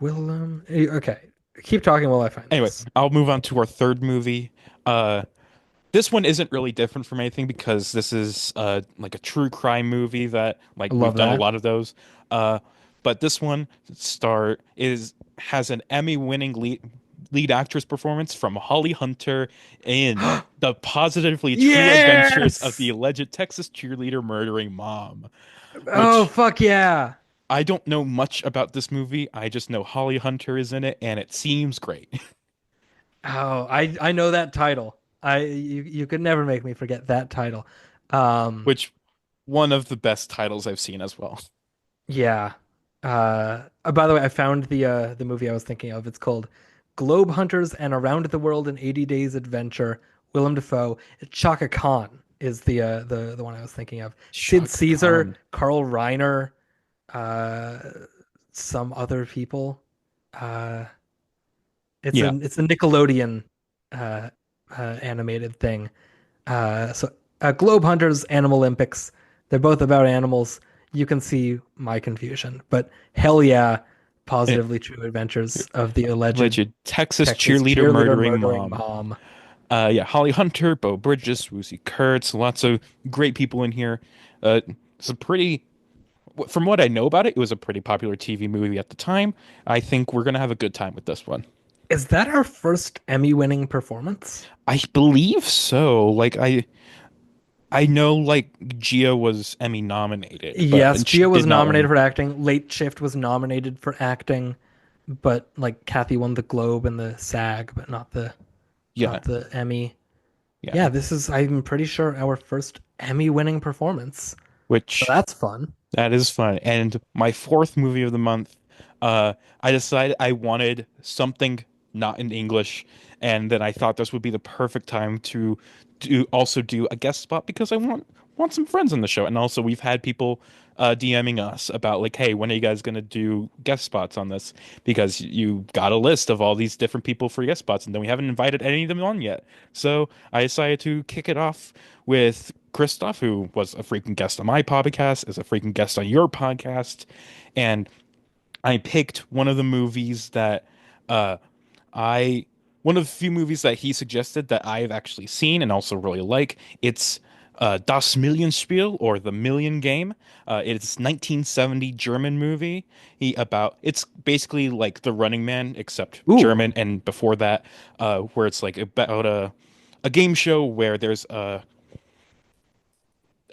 [SPEAKER 2] Okay. Keep talking while I find
[SPEAKER 1] Anyway,
[SPEAKER 2] this.
[SPEAKER 1] I'll move on to our third movie. Uh, this one isn't really different from anything because this is like a true crime movie that like
[SPEAKER 2] I
[SPEAKER 1] we've
[SPEAKER 2] love
[SPEAKER 1] done a
[SPEAKER 2] that.
[SPEAKER 1] lot of those. Uh, but this one star is has an Emmy-winning lead actress performance from Holly Hunter in The Positively True Adventures of the
[SPEAKER 2] Yes!
[SPEAKER 1] Alleged Texas Cheerleader Murdering Mom,
[SPEAKER 2] Oh,
[SPEAKER 1] which
[SPEAKER 2] fuck yeah.
[SPEAKER 1] I don't know much about this movie. I just know Holly Hunter is in it and it seems great.
[SPEAKER 2] Oh, I know that title. You could never make me forget that title. Um,
[SPEAKER 1] Which one of the best titles I've seen as well.
[SPEAKER 2] yeah. By the way, I found the movie I was thinking of. It's called Globe Hunters and Around the World in 80 Days Adventure. Willem Dafoe. Chaka Khan is the one I was thinking of. Sid
[SPEAKER 1] Shaka
[SPEAKER 2] Caesar,
[SPEAKER 1] Khan.
[SPEAKER 2] Carl Reiner, uh, some other people. Uh,
[SPEAKER 1] Yeah.
[SPEAKER 2] it's a Nickelodeon uh, animated thing. Globe Hunters, Animal Olympics, they're both about animals. You can see my confusion, but hell yeah,
[SPEAKER 1] Eh,
[SPEAKER 2] Positively True Adventures of the Alleged
[SPEAKER 1] Alleged Texas
[SPEAKER 2] Texas
[SPEAKER 1] cheerleader
[SPEAKER 2] Cheerleader
[SPEAKER 1] murdering
[SPEAKER 2] Murdering
[SPEAKER 1] mom.
[SPEAKER 2] Mom.
[SPEAKER 1] Yeah, Holly Hunter, Bo Bridges, Woosie Kurtz, lots of great people in here. It's a pretty, from what I know about it, it was a pretty popular TV movie at the time. I think we're gonna have a good time with this one.
[SPEAKER 2] Is that our first Emmy-winning performance?
[SPEAKER 1] I believe so. I know like Gia was Emmy nominated, but
[SPEAKER 2] Yes,
[SPEAKER 1] and she
[SPEAKER 2] Gia was
[SPEAKER 1] did not
[SPEAKER 2] nominated
[SPEAKER 1] win.
[SPEAKER 2] for acting. Late Shift was nominated for acting, but like Kathy won the Globe and the SAG, but
[SPEAKER 1] Yeah,
[SPEAKER 2] not the Emmy.
[SPEAKER 1] yeah.
[SPEAKER 2] Yeah, this is, I'm pretty sure, our first Emmy winning performance. So
[SPEAKER 1] Which
[SPEAKER 2] that's fun.
[SPEAKER 1] that is fun. And my fourth movie of the month, uh, I decided I wanted something not in English, and then I thought this would be the perfect time to do a guest spot because I want some friends on the show. And also we've had people DMing us about like, hey, when are you guys gonna do guest spots on this? Because you got a list of all these different people for guest spots, and then we haven't invited any of them on yet. So I decided to kick it off with Christoph, who was a freaking guest on my podcast, is a freaking guest on your podcast, and I picked one of the movies that uh I one of the few movies that he suggested that I have actually seen and also really like. It's Das Millionspiel or The Million Game. It's 1970 German movie. It's basically like The Running Man except
[SPEAKER 2] Ooh,
[SPEAKER 1] German, and before that, where it's like about a game show where there's a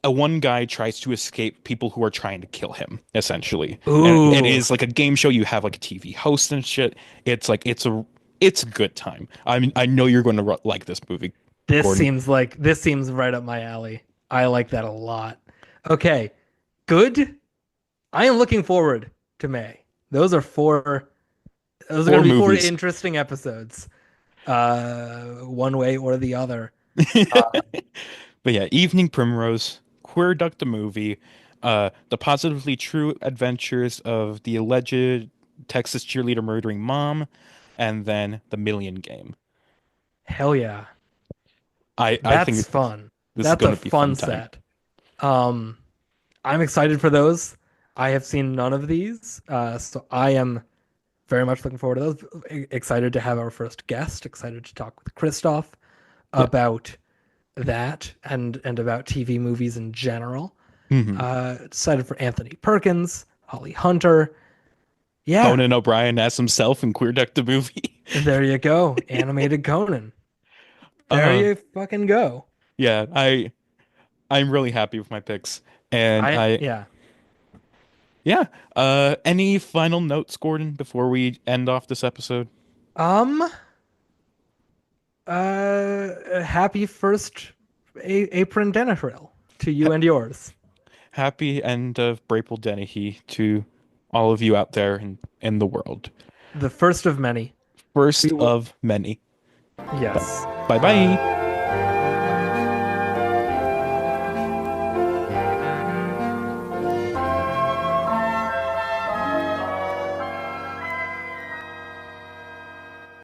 [SPEAKER 1] one guy tries to escape people who are trying to kill him, essentially. And it
[SPEAKER 2] ooh,
[SPEAKER 1] is like a game show. You have like a TV host and shit. It's like it's a good time. I mean, I know you're going to like this movie, Gordon.
[SPEAKER 2] this seems right up my alley. I like that a lot. Okay, good. I am looking forward to May. Those are four. Those are going
[SPEAKER 1] Four
[SPEAKER 2] to be four
[SPEAKER 1] movies.
[SPEAKER 2] interesting episodes. One way or the other.
[SPEAKER 1] But yeah, Evening Primrose, Queer Duck the movie, The Positively True Adventures of the Alleged Texas Cheerleader Murdering Mom, and then The Million Game.
[SPEAKER 2] Hell yeah,
[SPEAKER 1] I
[SPEAKER 2] that's
[SPEAKER 1] think
[SPEAKER 2] fun.
[SPEAKER 1] this is
[SPEAKER 2] That's
[SPEAKER 1] going
[SPEAKER 2] a
[SPEAKER 1] to be a fun
[SPEAKER 2] fun
[SPEAKER 1] time.
[SPEAKER 2] set. Um, I'm excited for those. I have seen none of these, so I am very much looking forward to those. Excited to have our first guest. Excited to talk with Christoph
[SPEAKER 1] Yeah.
[SPEAKER 2] about that and about TV movies in general.
[SPEAKER 1] Hmm.
[SPEAKER 2] Excited for Anthony Perkins, Holly Hunter. Yeah,
[SPEAKER 1] Conan O'Brien as himself in Queer Duck the movie.
[SPEAKER 2] there you go. Animated Conan. There
[SPEAKER 1] Uh,
[SPEAKER 2] you fucking go.
[SPEAKER 1] yeah, I'm really happy with my picks. And
[SPEAKER 2] Yeah.
[SPEAKER 1] yeah, any final notes, Gordon, before we end off this episode?
[SPEAKER 2] Um. Happy first apron Dennehypril. to you and yours.
[SPEAKER 1] Happy end of Brapril Dennehy to all of you out there in the world.
[SPEAKER 2] The first of many.
[SPEAKER 1] First
[SPEAKER 2] We will.
[SPEAKER 1] of many.
[SPEAKER 2] Yes.
[SPEAKER 1] Bye bye.